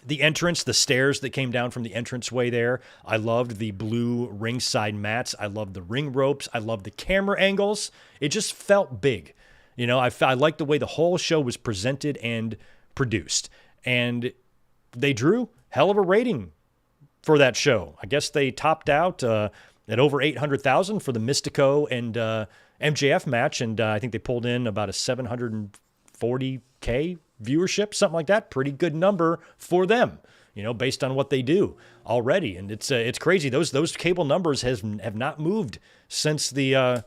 the entrance, the stairs that came down from the entranceway there. I loved the blue ringside mats. I loved the ring ropes. I loved the camera angles. It just felt big. You know, I liked the way the whole show was presented and produced. And they drew hell of a rating for that show. I guess they topped out at over 800,000 for the Mystico and MJF match. And I think they pulled in about a 740K viewership, something like that. Pretty good number for them, you know, based on what they do already. And it's crazy. Those cable numbers have not moved since the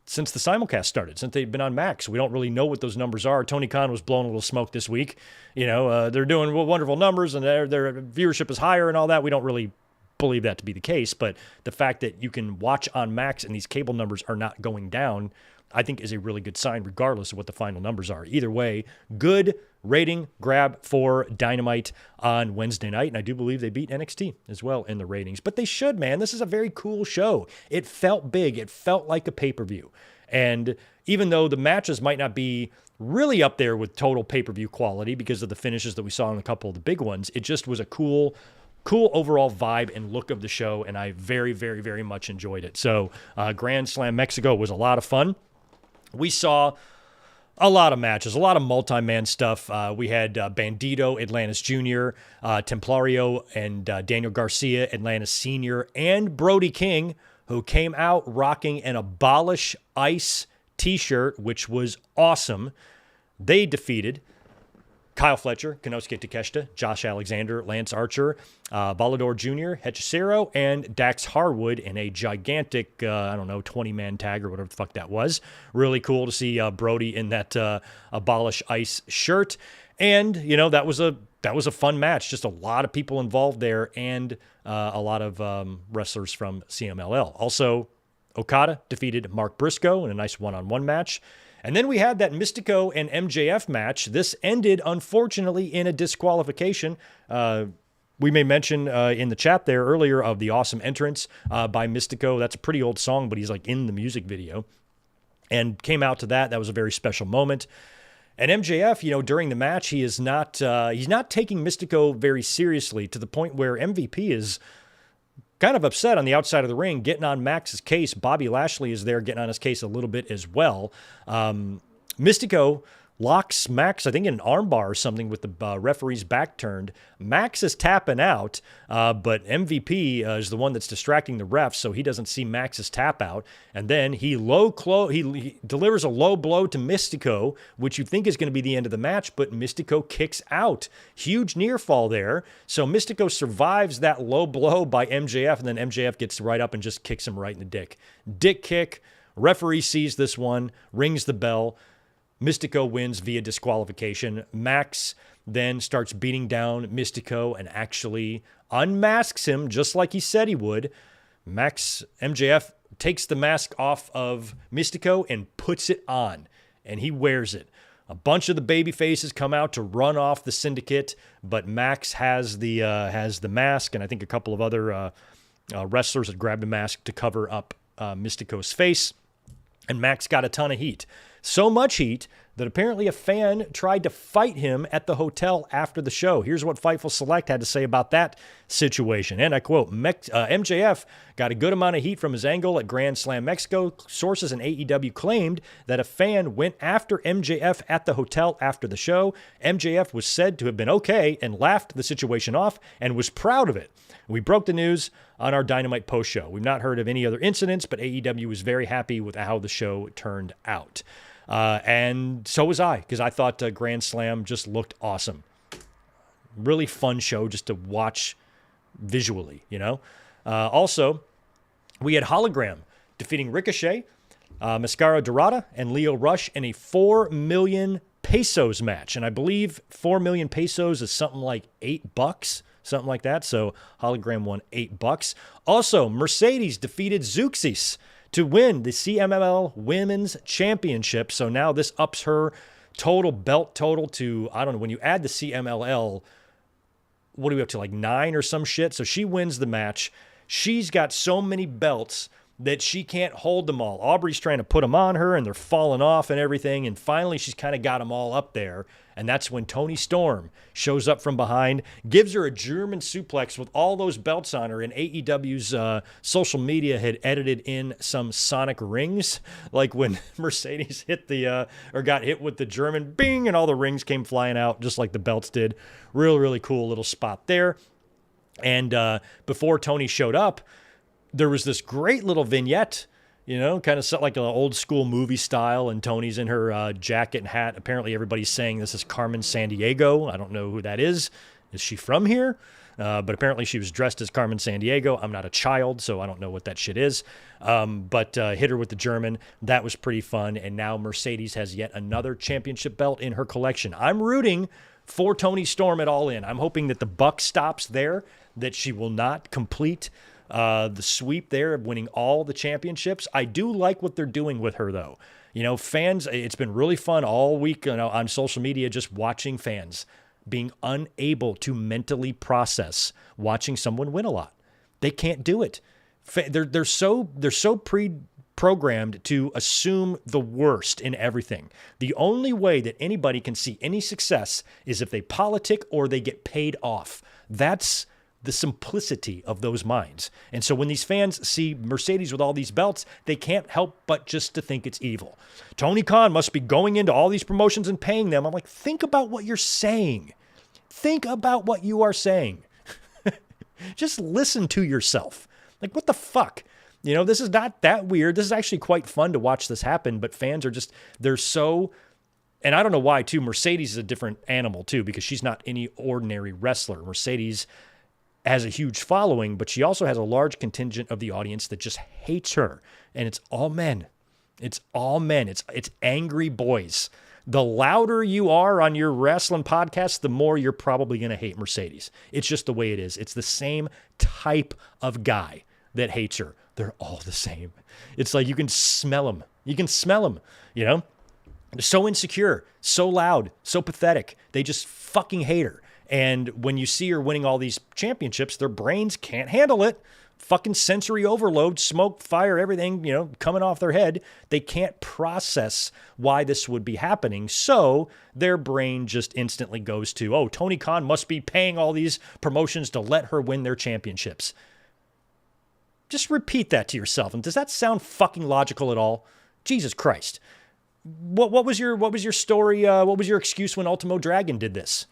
simulcast started, since they've been on Max. We don't really know what those numbers are. Tony Khan was blowing a little smoke this week. You know, they're doing wonderful numbers and their viewership is higher and all that. We don't really believe that to be the case, but the fact that you can watch on Max and these cable numbers are not going down, I think is a really good sign, regardless of what the final numbers are. Either way, good rating grab for Dynamite on Wednesday night. And I do believe they beat NXT as well in the ratings. But they should, man. This is a very cool show. It felt big. It felt like a pay-per-view. And even though the matches might not be really up there with total pay-per-view quality because of the finishes that we saw in a couple of the big ones, it just was a cool overall vibe and look of the show. And I very, very, very much enjoyed it. So Grand Slam Mexico was a lot of fun. We saw a lot of matches, a lot of multi-man stuff. We had Bandito, Atlantis Jr., Templario, and Daniel Garcia, Atlantis Sr., and Brody King, who came out rocking an Abolish Ice t-shirt, which was awesome. They defeated Kyle Fletcher, Konosuke Takeshita, Josh Alexander, Lance Archer, Volador Jr., Hechicero, and Dax Harwood in a gigantic, 20-man tag or whatever the fuck that was. Really cool to see Brody in that Abolish Ice shirt. And, you know, that was a fun match. Just a lot of people involved there and a lot of wrestlers from CMLL. Also, Okada defeated Mark Briscoe in a nice one-on-one match. And then we had that Mystico and MJF match. This ended, unfortunately, in a disqualification. We may mention in the chat there earlier of the awesome entrance by Mystico. That's a pretty old song, but he's like in the music video. And came out to that. That was a very special moment. And MJF, you know, during the match, he's not taking Mystico very seriously to the point where MVP is kind of upset on the outside of the ring, getting on Max's case. Bobby Lashley is there getting on his case a little bit as well. Mystico locks Max, I think, in an armbar or something with the referee's back turned. Max is tapping out, but MVP is the one that's distracting the ref, so he doesn't see Max's tap out. And then he delivers a low blow to Mystico, which you think is going to be the end of the match, but Mystico kicks out. Huge near fall there. So Mystico survives that low blow by MJF, and then MJF gets right up and just kicks him right in the dick. Dick kick. Referee sees this one, rings the bell. Mystico wins via disqualification. Max then starts beating down Mystico and actually unmasks him just like he said he would. MJF takes the mask off of Mystico and puts it on, and he wears it. A bunch of the baby faces come out to run off the syndicate, but Max has the mask, and I think a couple of other wrestlers had grabbed a mask to cover up Mystico's face, and Max got a ton of heat. So much heat that apparently a fan tried to fight him at the hotel after the show. Here's what Fightful Select had to say about that situation. And I quote, MJF got a good amount of heat from his angle at Grand Slam Mexico. Sources in AEW claimed that a fan went after MJF at the hotel after the show. MJF was said to have been okay and laughed the situation off and was proud of it. We broke the news on our Dynamite post show. We've not heard of any other incidents, but AEW was very happy with how the show turned out. And so was I, because I thought Grand Slam just looked awesome. Really fun show just to watch visually, you know. Also, we had Hologram defeating Ricochet, Mascara Dorada, and Lio Rush in a 4 million pesos match. And I believe 4 million pesos is something like $8, something like that. So Hologram won $8. Also, Mercedes defeated Zeuxis to win the CMLL Women's Championship. So now this ups her belt total to, I don't know, when you add the CMLL, what are we up to, like 9 or some shit? So she wins the match. She's got so many belts that she can't hold them all. Aubrey's trying to put them on her, and they're falling off and everything. And finally, she's kind of got them all up there. And that's when Toni Storm shows up from behind, gives her a German suplex with all those belts on her. And AEW's social media had edited in some sonic rings, like when Mercedes got hit with the German bing, and all the rings came flying out, just like the belts did. Really cool little spot there. And before Toni showed up, there was this great little vignette, you know, kind of set like an old school movie style, and Toni's in her jacket and hat. Apparently everybody's saying this is Carmen Sandiego. I don't know who that is. Is she from here? But apparently she was dressed as Carmen Sandiego. I'm not a child, so I don't know what that shit is. But hit her with the German. That was pretty fun. And now Mercedes has yet another championship belt in her collection. I'm rooting for Toni Storm at All In. I'm hoping that the buck stops there, that she will not complete the sweep there of winning all the championships. I do like what they're doing with her, though. You know, fans, it's been really fun all week, you know, on social media, just watching fans being unable to mentally process watching someone win a lot. They can't do it. They're so pre-programmed to assume the worst in everything. The only way that anybody can see any success is if they politic or they get paid off. That's the simplicity of those minds. And so when these fans see Mercedes with all these belts, they can't help but just to think it's evil. Tony Khan must be going into all these promotions and paying them. I'm like, think about what you're saying. Think about what you are saying. Just listen to yourself. Like, what the fuck? You know, this is not that weird. This is actually quite fun to watch this happen, but fans are just, they're so, and I don't know why too. Mercedes is a different animal too, because she's not any ordinary wrestler. Mercedes has a huge following, but she also has a large contingent of the audience that just hates her. And it's all men. It's all men. It's angry boys. The louder you are on your wrestling podcast, the more you're probably going to hate Mercedes. It's just the way it is. It's the same type of guy that hates her. They're all the same. It's like you can smell them. You can smell them, you know? They're so insecure, so loud, so pathetic. They just fucking hate her. And when you see her winning all these championships, their brains can't handle it. Fucking sensory overload, smoke, fire, everything, you know, coming off their head. They can't process why this would be happening. So their brain just instantly goes to, oh, Tony Khan must be paying all these promotions to let her win their championships. Just repeat that to yourself. And does that sound fucking logical at all? Jesus Christ. What was your story? What was your excuse when Ultimo Dragon did this?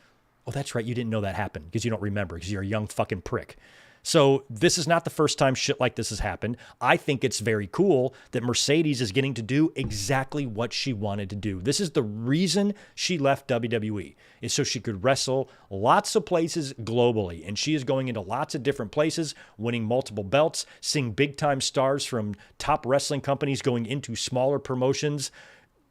Oh, that's right. You didn't know that happened because you don't remember because you're a young fucking prick. So this is not the first time shit like this has happened. I think it's very cool that Mercedes is getting to do exactly what she wanted to do. This is the reason she left WWE, is so she could wrestle lots of places globally. And she is going into lots of different places, winning multiple belts, seeing big-time stars from top wrestling companies going into smaller promotions.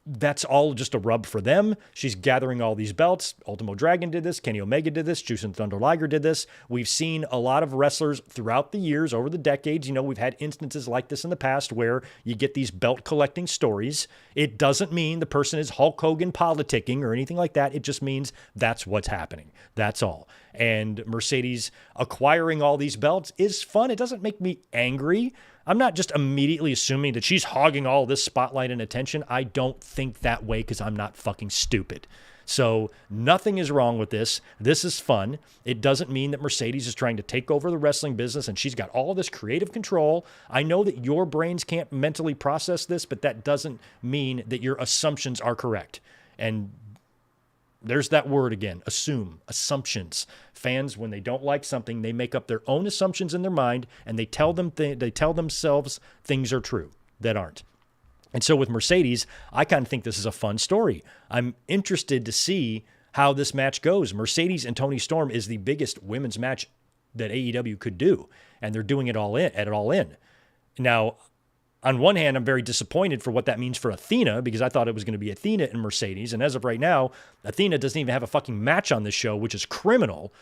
That's all just a rub for them. She's gathering all these belts. Ultimo Dragon did this. Kenny Omega did this. Juice and Thunder Liger did this. We've seen a lot of wrestlers throughout the years, over the decades. You know, we've had instances like this in the past where you get these belt collecting stories. It doesn't mean the person is Hulk Hogan politicking or anything like that. It just means that's what's happening. That's all. And Mercedes acquiring all these belts is fun. It doesn't make me angry. I'm not just immediately assuming that she's hogging all this spotlight and attention. I don't think that way because I'm not fucking stupid. So nothing is wrong with this. This is fun. It doesn't mean that Mercedes is trying to take over the wrestling business and she's got all this creative control. I know that your brains can't mentally process this, but that doesn't mean that your assumptions are correct. And there's that word again, assume, assumptions. Fans, when they don't like something, they make up their own assumptions in their mind and they tell themselves things are true that aren't. And so with Mercedes, I kind of think this is a fun story. I'm interested to see how this match goes. Mercedes and Toni Storm is the biggest women's match that AEW could do, and they're doing it all in. Now, on one hand, I'm very disappointed for what that means for Athena because I thought it was going to be Athena and Mercedes, and as of right now, Athena doesn't even have a fucking match on this show, which is criminal.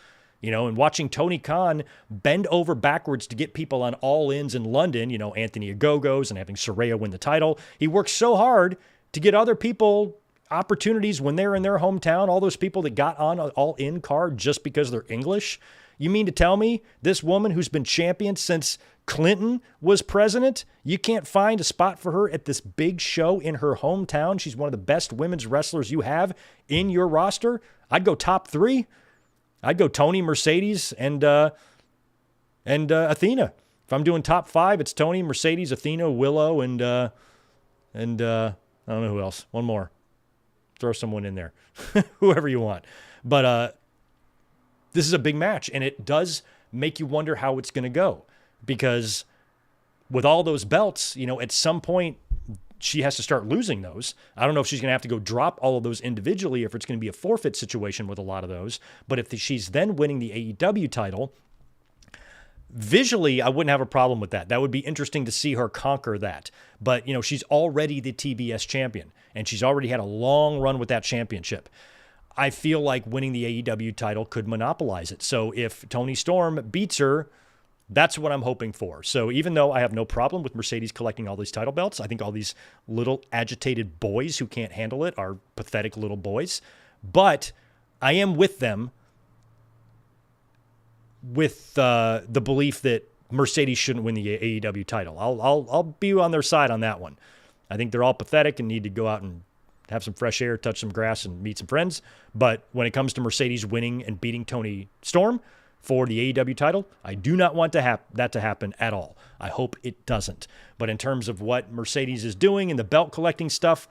And watching Tony Khan bend over backwards to get people on all-ins in London, Anthony Agogos and having Saraya win the title. He works so hard to get other people opportunities when they're in their hometown, all those people that got on an all-in card just because they're English. You mean to tell me this woman who's been champion since Clinton was president, you can't find a spot for her at this big show in her hometown? She's one of the best women's wrestlers you have in your roster. I'd go top 3. I'd go Tony, Mercedes, and Athena. If I'm doing top 5, it's Tony, Mercedes, Athena, Willow, and I don't know who else. One more. Throw someone in there. Whoever you want. But this is a big match, and it does make you wonder how it's going to go. Because with all those belts, at some point, she has to start losing those. I don't know if she's going to have to go drop all of those individually, if it's going to be a forfeit situation with a lot of those. But if she's then winning the AEW title, visually, I wouldn't have a problem with that. That would be interesting to see her conquer that. But, she's already the TBS champion, and she's already had a long run with that championship. I feel like winning the AEW title could monopolize it. So if Toni Storm beats her, that's what I'm hoping for. So even though I have no problem with Mercedes collecting all these title belts, I think all these little agitated boys who can't handle it are pathetic little boys. But I am with them with the belief that Mercedes shouldn't win the AEW title. I'll be on their side on that one. I think they're all pathetic and need to go out and have some fresh air, touch some grass, and meet some friends. But when it comes to Mercedes winning and beating Toni Storm for the AEW title, I do not want that to happen at all. I hope it doesn't. But in terms of what Mercedes is doing and the belt collecting stuff,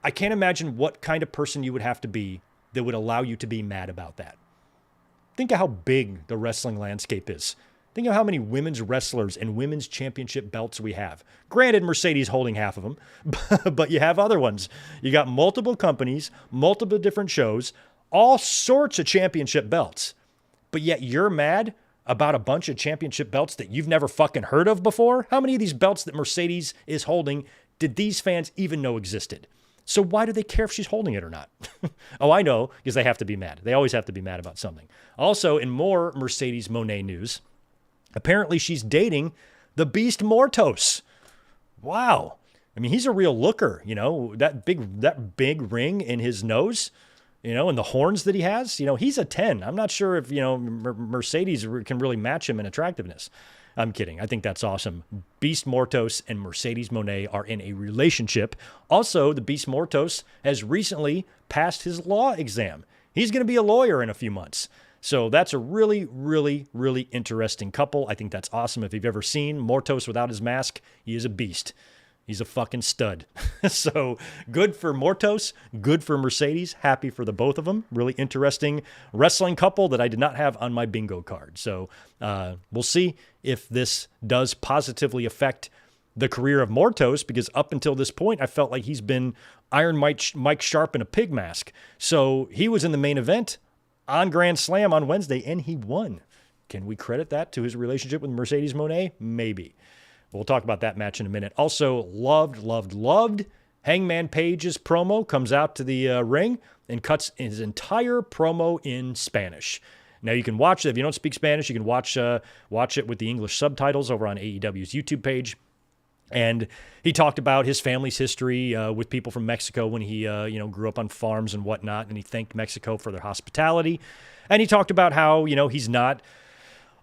I can't imagine what kind of person you would have to be that would allow you to be mad about that. Think of how big the wrestling landscape is. Think of how many women's wrestlers and women's championship belts we have. Granted, Mercedes holding half of them, but you have other ones. You got multiple companies, multiple different shows, all sorts of championship belts. But yet you're mad about a bunch of championship belts that you've never fucking heard of before? How many of these belts that Mercedes is holding did these fans even know existed? So why do they care if she's holding it or not? Oh, I know, because they have to be mad. They always have to be mad about something. Also, in more Mercedes Moné news, apparently she's dating the Beast Mortos. Wow. I mean, he's a real looker, that big ring in his nose, and the horns that he has, he's a 10. I'm not sure if, Mercedes can really match him in attractiveness. I'm kidding. I think that's awesome. Beast Mortos and Mercedes Moné are in a relationship. Also, the Beast Mortos has recently passed his law exam. He's going to be a lawyer in a few months. So that's a really, really, really interesting couple. I think that's awesome. If you've ever seen Mortos without his mask, he is a beast. He's a fucking stud. So good for Mortos, good for Mercedes. Happy for the both of them. Really interesting wrestling couple that I did not have on my bingo card. So we'll see if this does positively affect the career of Mortos, because up until this point, I felt like he's been Iron Mike Sharp in a pig mask. So he was in the main event on Grand Slam on Wednesday, and he won. Can we credit that to his relationship with Mercedes Moné? Maybe. We'll talk about that match in a minute. Also, loved Hangman Page's promo. Comes out to the ring and cuts his entire promo in Spanish. Now, you can watch it. If you don't speak Spanish, you can watch it with the English subtitles over on AEW's YouTube page. And he talked about his family's history with people from Mexico when he grew up on farms and whatnot, and he thanked Mexico for their hospitality. And he talked about how, he's not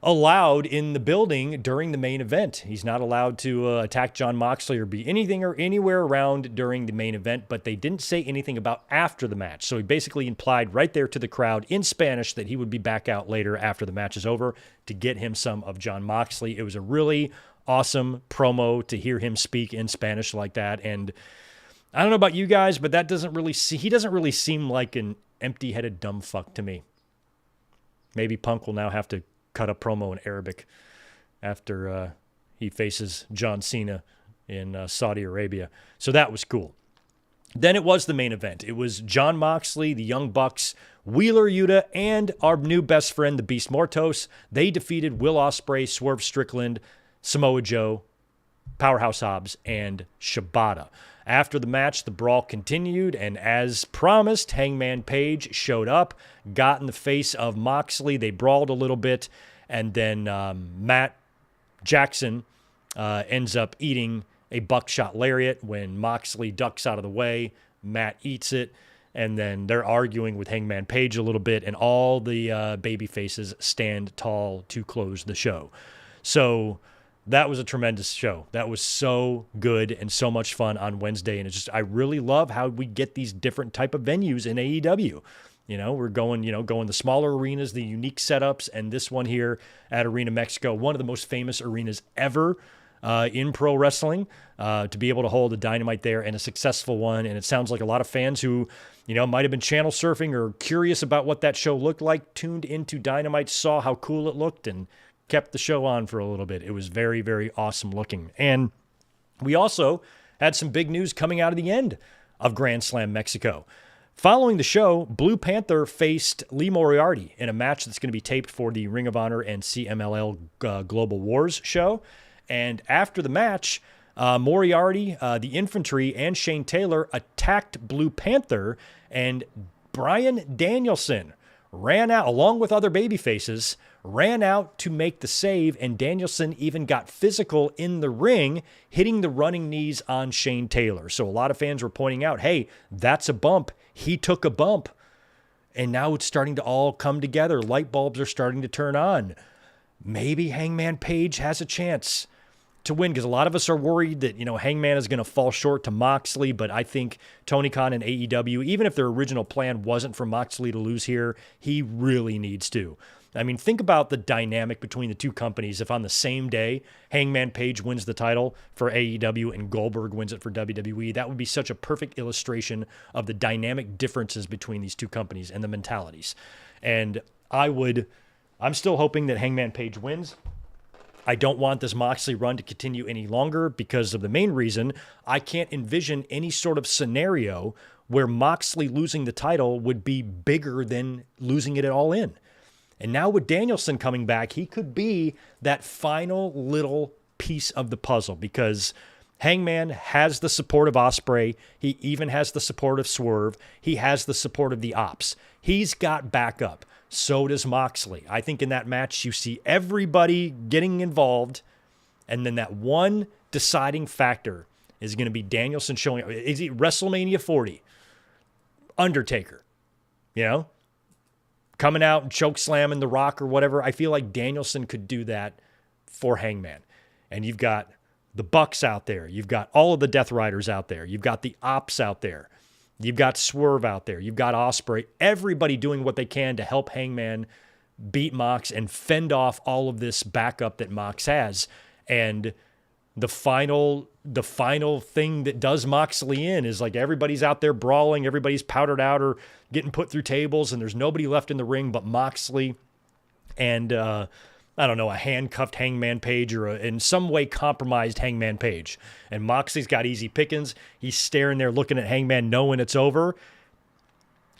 allowed in the building during the main event. He's not allowed to attack Jon Moxley or be anything or anywhere around during the main event, but they didn't say anything about after the match. So he basically implied right there to the crowd in Spanish that he would be back out later after the match is over to get him some of Jon Moxley. It was a really awesome promo to hear him speak in Spanish like that. And I don't know about you guys, but he doesn't really seem like an empty-headed dumb fuck to me. Maybe Punk will now have to cut a promo in Arabic after he faces John Cena in Saudi Arabia. So that was cool. Then it was the main event. It was Jon Moxley, the Young Bucks, Wheeler Yuta, and our new best friend, the Beast Mortos. They defeated Will Ospreay, Swerve Strickland, Samoa Joe, Powerhouse Hobbs, and Shibata. After the match, the brawl continued, and as promised, Hangman Page showed up, got in the face of Moxley. They brawled a little bit, and then Matt Jackson ends up eating a buckshot lariat. When Moxley ducks out of the way, Matt eats it, and then they're arguing with Hangman Page a little bit, and all the baby faces stand tall to close the show. So that was a tremendous show. That was so good and so much fun on Wednesday. And I really love how we get these different type of venues in AEW. We're going the smaller arenas, the unique setups, and this one here at Arena Mexico, one of the most famous arenas ever in pro wrestling, to be able to hold a Dynamite there, and a successful one. And it sounds like a lot of fans who, might have been channel surfing or curious about what that show looked like, tuned into Dynamite, saw how cool it looked, and kept the show on for a little bit. It was very, very awesome looking. And we also had some big news coming out of the end of Grand Slam Mexico. Following the show, Blue Panther faced Lee Moriarty in a match that's going to be taped for the Ring of Honor and CMLL Global Wars show. And after the match, Moriarty, the Infantry, and Shane Taylor attacked Blue Panther, and Bryan Danielson ran out, along with other babyfaces, ran out to make the save, and Danielson even got physical in the ring, hitting the running knees on Shane Taylor. So a lot of fans were pointing out, hey, that's a bump. He took a bump. And now it's starting to all come together. Light bulbs are starting to turn on. Maybe Hangman Page has a chance to win, because a lot of us are worried that, Hangman is going to fall short to Moxley, but I think Tony Khan and AEW, even if their original plan wasn't for Moxley to lose here, he really needs to. I mean, think about the dynamic between the two companies. If on the same day, Hangman Page wins the title for AEW and Goldberg wins it for WWE, that would be such a perfect illustration of the dynamic differences between these two companies and the mentalities. And I'm still hoping that Hangman Page wins. I don't want this Moxley run to continue any longer because of the main reason I can't envision any sort of scenario where Moxley losing the title would be bigger than losing it all in. And now with Danielson coming back, he could be that final little piece of the puzzle, because Hangman has the support of Ospreay. He even has the support of Swerve. He has the support of the Ops. He's got backup. So does Moxley. I think in that match, you see everybody getting involved, and then that one deciding factor is going to be Danielson showing up. Is it WrestleMania 40? Undertaker, coming out and choke slamming The Rock or whatever. I feel like Danielson could do that for Hangman. And you've got the Bucks out there. You've got all of the Death Riders out there. You've got the Ops out there. You've got Swerve out there. You've got Ospreay. Everybody doing what they can to help Hangman beat Mox and fend off all of this backup that Mox has. And the final thing that does Moxley in is like everybody's out there brawling, everybody's powdered out or getting put through tables, and there's nobody left in the ring but Moxley and I don't know, a handcuffed Hangman Page or in some way compromised Hangman Page. And Moxley's got easy pickings. He's staring there looking at Hangman knowing it's over.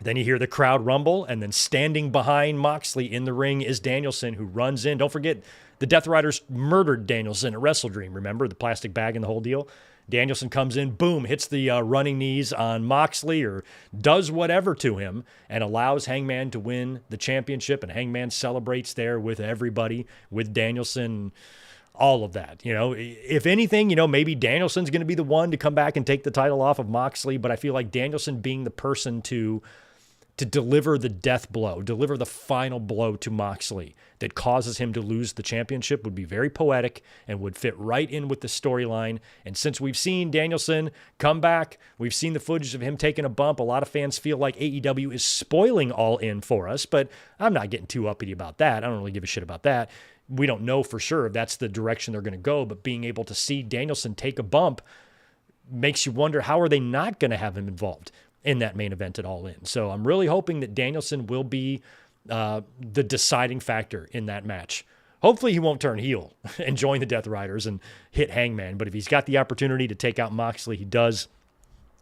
Then you hear the crowd rumble, and then standing behind Moxley in the ring is Danielson, who runs in. Don't forget, the Death Riders murdered Danielson at Wrestle Dream. Remember the plastic bag and the whole deal? Danielson comes in, boom, hits the running knees on Moxley or does whatever to him and allows Hangman to win the championship. And Hangman celebrates there with everybody, with Danielson, all of that. If anything, maybe Danielson's going to be the one to come back and take the title off of Moxley. But I feel like Danielson being the person to to deliver the death blow, deliver the final blow to Moxley that causes him to lose the championship would be very poetic and would fit right in with the storyline. And since we've seen Danielson come back, we've seen the footage of him taking a bump, a lot of fans feel like AEW is spoiling All In for us, but I'm not getting too uppity about that. I don't really give a shit about that. We don't know for sure if that's the direction they're going to go, but being able to see Danielson take a bump makes you wonder, how are they not going to have him involved in that main event at All In? So I'm really hoping that Danielson will be the deciding factor in that match. Hopefully he won't turn heel and join the Death Riders and hit Hangman, but if he's got the opportunity to take out Moxley, he does.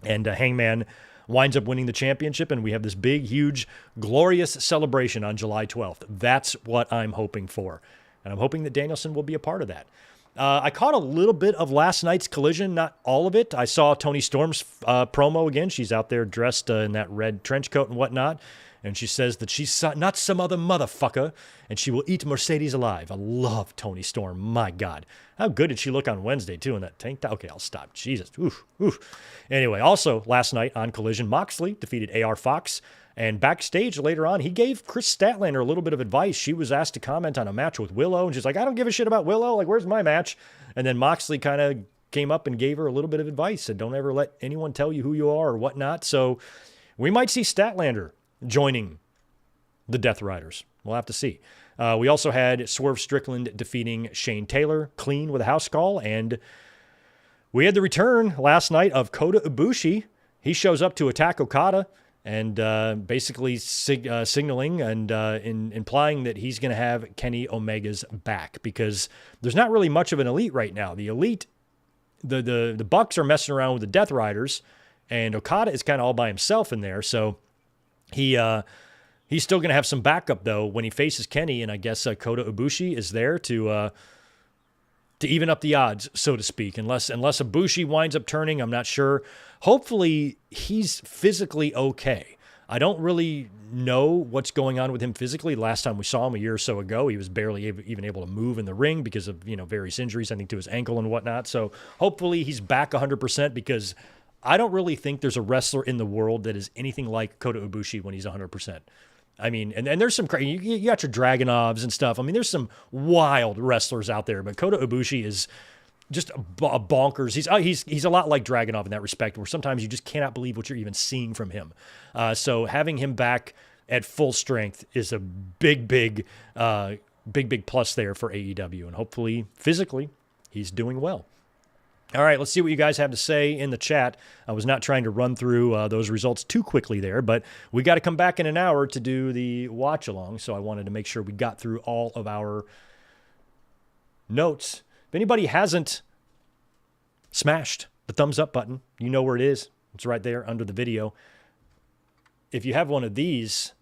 And Hangman winds up winning the championship, and we have this big, huge, glorious celebration on July 12th. That's what I'm hoping for. And I'm hoping that Danielson will be a part of that. I caught a little bit of last night's Collision, not all of it. I saw Toni Storm's promo again. She's out there dressed in that red trench coat and whatnot. And she says that she's not some other motherfucker, and she will eat Mercedes alive. I love Toni Storm. My God. How good did she look on Wednesday, too, in that tank top? Okay, I'll stop. Jesus. Oof, oof. Anyway, also last night on Collision, Moxley defeated AR Fox. And backstage later on, he gave Chris Statlander a little bit of advice. She was asked to comment on a match with Willow, and she's like, I don't give a shit about Willow. Like, where's my match? And then Moxley kind of came up and gave her a little bit of advice. Said, don't ever let anyone tell you who you are or whatnot. So we might see Statlander joining the Death Riders. We'll have to see. We also had Swerve Strickland defeating Shane Taylor clean with a house call. And we had the return last night of Kota Ibushi. He shows up to attack Okada and basically signaling and implying that he's going to have Kenny Omega's back, because there's not really much of an elite right now. The elite, the Bucks are messing around with the Death Riders, and Okada is kind of all by himself in there. So he's still going to have some backup, though, when he faces Kenny, and I guess Kota Ibushi is there to even up the odds, so to speak. Unless Ibushi winds up turning, I'm not sure. Hopefully, he's physically okay. I don't really know what's going on with him physically. Last time we saw him a year or so ago, he was barely even able to move in the ring because of various injuries, I think, to his ankle and whatnot. So hopefully he's back 100%, because I don't really think there's a wrestler in the world that is anything like Kota Ibushi when he's 100%. I mean, and there's some crazy, you got your Dragunovs and stuff. I mean, there's some wild wrestlers out there, but Kota Ibushi is just a bonkers. He's a lot like Dragunov in that respect, where sometimes you just cannot believe what you're even seeing from him. So having him back at full strength is a big plus there for AEW, and hopefully physically he's doing well. All right, let's see what you guys have to say in the chat. I was not trying to run through those results too quickly there, but we got to come back in an hour to do the watch along, so I wanted to make sure we got through all of our notes. If anybody hasn't smashed the thumbs up button, you know where it is. It's right there under the video. If you have one of these,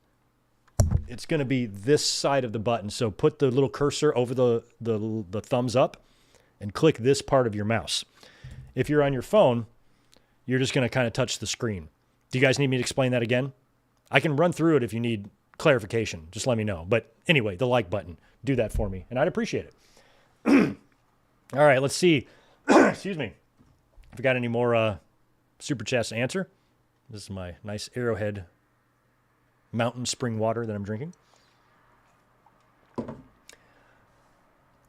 it's going to be this side of the button. So put the little cursor over the thumbs up and click this part of your mouse. If you're on your phone, you're just going to kind of touch the screen. Do you guys need me to explain that again? I can run through it if you need clarification. Just let me know. But anyway, the like button, do that for me, and I'd appreciate it. All right, let's see. Excuse me. If we got any more super chats to answer. This is my nice Arrowhead mountain spring water that I'm drinking.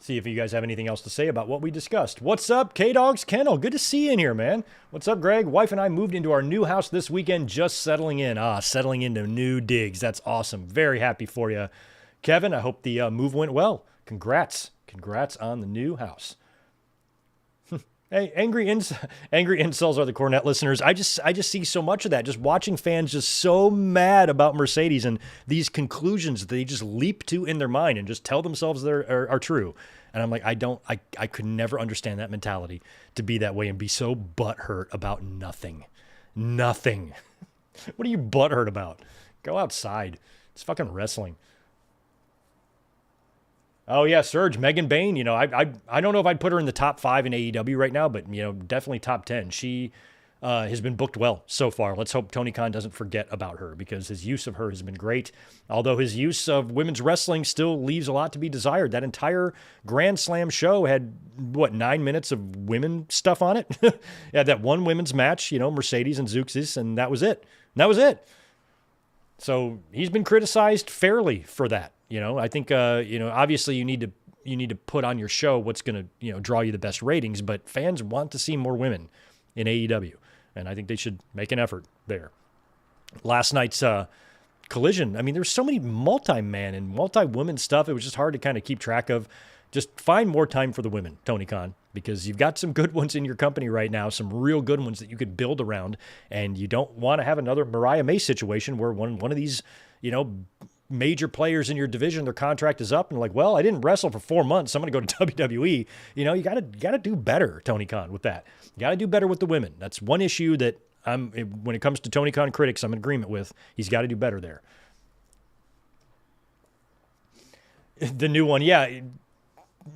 See if you guys have anything else to say about what we discussed. What's up, K-Dogs Kennel? Good to see you in here, man. What's up, Greg? Wife and I moved into our new house this weekend, just settling in. Settling into new digs. That's awesome. Very happy for you. Kevin, I hope the move went well. Congrats. Congrats on the new house. Hey, angry incels are the Cornette listeners. I just see so much of that. Just watching fans just so mad about Mercedes and these conclusions that they just leap to in their mind and just tell themselves are true. And I'm like, I could never understand that mentality, to be that way and be so butthurt about nothing. Nothing. What are you butthurt about? Go outside. It's fucking wrestling. Oh, yeah, Surge, Megan Bain, I don't know if I'd put her in the top 5 in AEW right now, but, definitely top 10. She has been booked well so far. Let's hope Tony Khan doesn't forget about her, because his use of her has been great. Although his use of women's wrestling still leaves a lot to be desired. That entire Grand Slam show had, 9 minutes of women stuff on it? Yeah, that one women's match, Mercedes and Zeuxis, and that was it. So he's been criticized fairly for that. I think, obviously you need to put on your show what's going to, draw you the best ratings, but fans want to see more women in AEW. And I think they should make an effort there. Last night's Collision, I mean, there's so many multi-man and multi-woman stuff. It was just hard to kind of keep track of. Just find more time for the women, Tony Khan, because you've got some good ones in your company right now, some real good ones that you could build around, and you don't want to have another Mariah May situation where one of these, major players in your division, their contract is up, and like, well, I didn't wrestle for 4 months, so I'm going to go to WWE. You got to do better, Tony Khan, with that. You got to do better with the women. That's one issue that when it comes to Tony Khan critics, I'm in agreement with. He's got to do better there. The new one, yeah,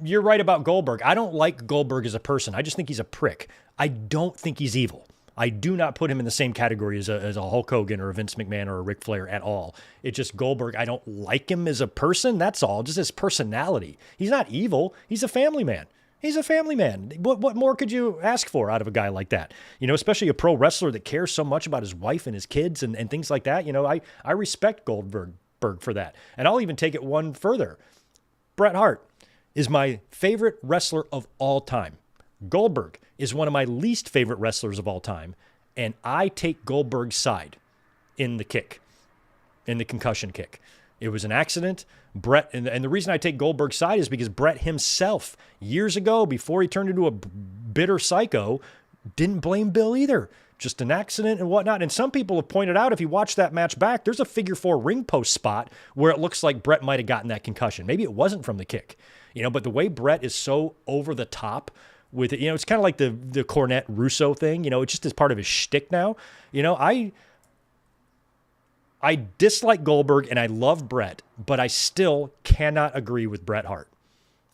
you're right about Goldberg. I don't like Goldberg as a person. I just think he's a prick. I don't think he's evil. I do not put him in the same category as a Hulk Hogan or a Vince McMahon or a Ric Flair at all. It's just Goldberg. I don't like him as a person. That's all. Just his personality. He's not evil. He's a family man. He's a family man. What more could you ask for out of a guy like that? Especially a pro wrestler that cares so much about his wife and his kids and things like that. I respect Goldberg for that. And I'll even take it one further. Bret Hart is my favorite wrestler of all time. Goldberg is one of my least favorite wrestlers of all time. And I take Goldberg's side in the concussion kick. It was an accident. Bret, and the reason I take Goldberg's side is because Bret himself, years ago, before he turned into a bitter psycho, didn't blame Bill either. Just an accident and whatnot. And some people have pointed out, if you watch that match back, there's a figure 4 ring post spot where it looks like Bret might have gotten that concussion. Maybe it wasn't from the kick, but the way Bret is so over the top with it, it's kind of like the Cornette Russo thing, it's just as part of his shtick now. I dislike Goldberg and I love Bret, but I still cannot agree with Bret Hart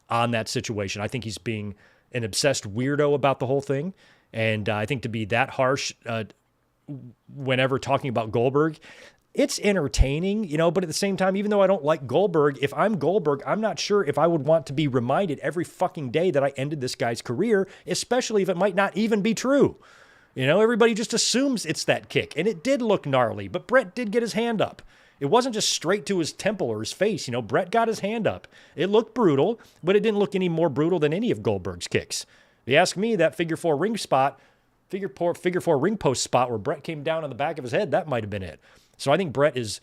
on that situation. I think he's being an obsessed weirdo about the whole thing. And I think to be that harsh whenever talking about Goldberg, it's entertaining, but at the same time, even though I don't like Goldberg, if I'm Goldberg, I'm not sure if I would want to be reminded every fucking day that I ended this guy's career, especially if it might not even be true. Everybody just assumes it's that kick, and it did look gnarly, but Bret did get his hand up. It wasn't just straight to his temple or his face. Bret got his hand up. It looked brutal, but it didn't look any more brutal than any of Goldberg's kicks. If you ask me, that figure 4 ring post spot where Bret came down on the back of his head, that might have been it. So I think Bret is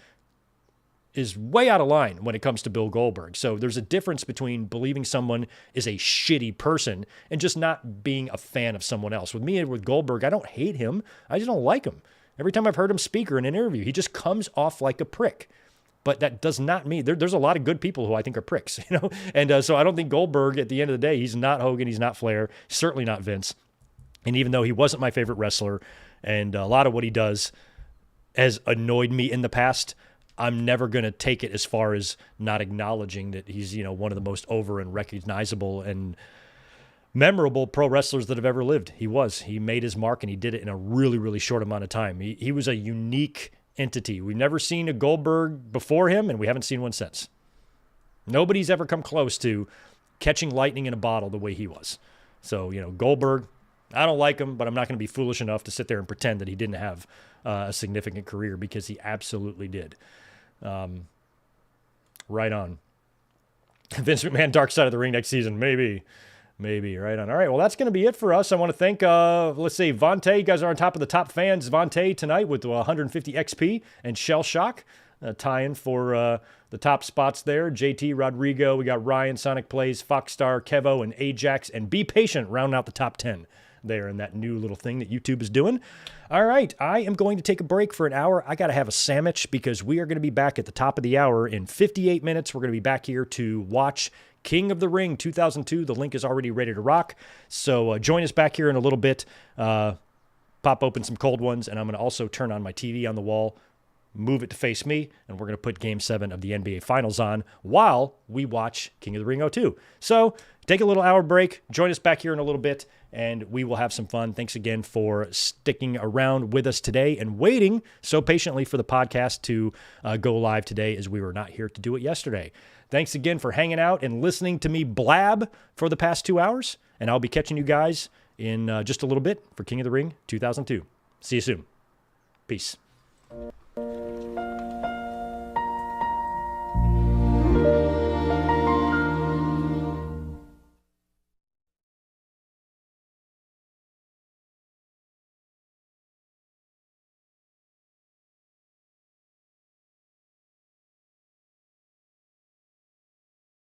way out of line when it comes to Bill Goldberg. So there's a difference between believing someone is a shitty person and just not being a fan of someone else. With me and with Goldberg, I don't hate him. I just don't like him. Every time I've heard him speak or in an interview, he just comes off like a prick. But that does not mean there's a lot of good people who I think are pricks, And so I don't think Goldberg, at the end of the day, he's not Hogan, he's not Flair, certainly not Vince. And even though he wasn't my favorite wrestler, and a lot of what he does has annoyed me in the past, I'm never going to take it as far as not acknowledging that he's, one of the most over and recognizable and memorable pro wrestlers that have ever lived. He made his mark, and he did it in a really, really short amount of time. He was a unique entity. We've never seen a Goldberg before him, and we haven't seen one since. Nobody's ever come close to catching lightning in a bottle the way he was. So, Goldberg, I don't like him, but I'm not going to be foolish enough to sit there and pretend that he didn't have a significant career, because he absolutely did. Right on. Vince McMahon, Dark Side of the Ring next season. Maybe. Right on. All right, well, that's going to be it for us. I want to thank, Vontae. You guys are on top of the top fans. Vontae tonight with 150 XP and Shell Shock tie-in for the top spots there. JT, Rodrigo, we got Ryan, Sonic Plays, Foxstar, Kevo, and Ajax, and Be Patient rounding out the top 10 there in that new little thing that YouTube is doing. All right, I am going to take a break for an hour. I got to have a sandwich because we are going to be back at the top of the hour in 58 minutes. We're going to be back here to watch King of the Ring 2002. The link is already ready to rock. So join us back here in a little bit. Pop open some cold ones, and I'm going to also turn on my TV on the wall, move it to face me, and we're going to put Game 7 of the NBA Finals on while we watch King of the Ring 02. So take a little hour break. Join us back here in a little bit, and we will have some fun. Thanks again for sticking around with us today and waiting so patiently for the podcast to go live today, as we were not here to do it yesterday. Thanks again for hanging out and listening to me blab for the past 2 hours, and I'll be catching you guys in just a little bit for King of the Ring 2002. See you soon. Peace.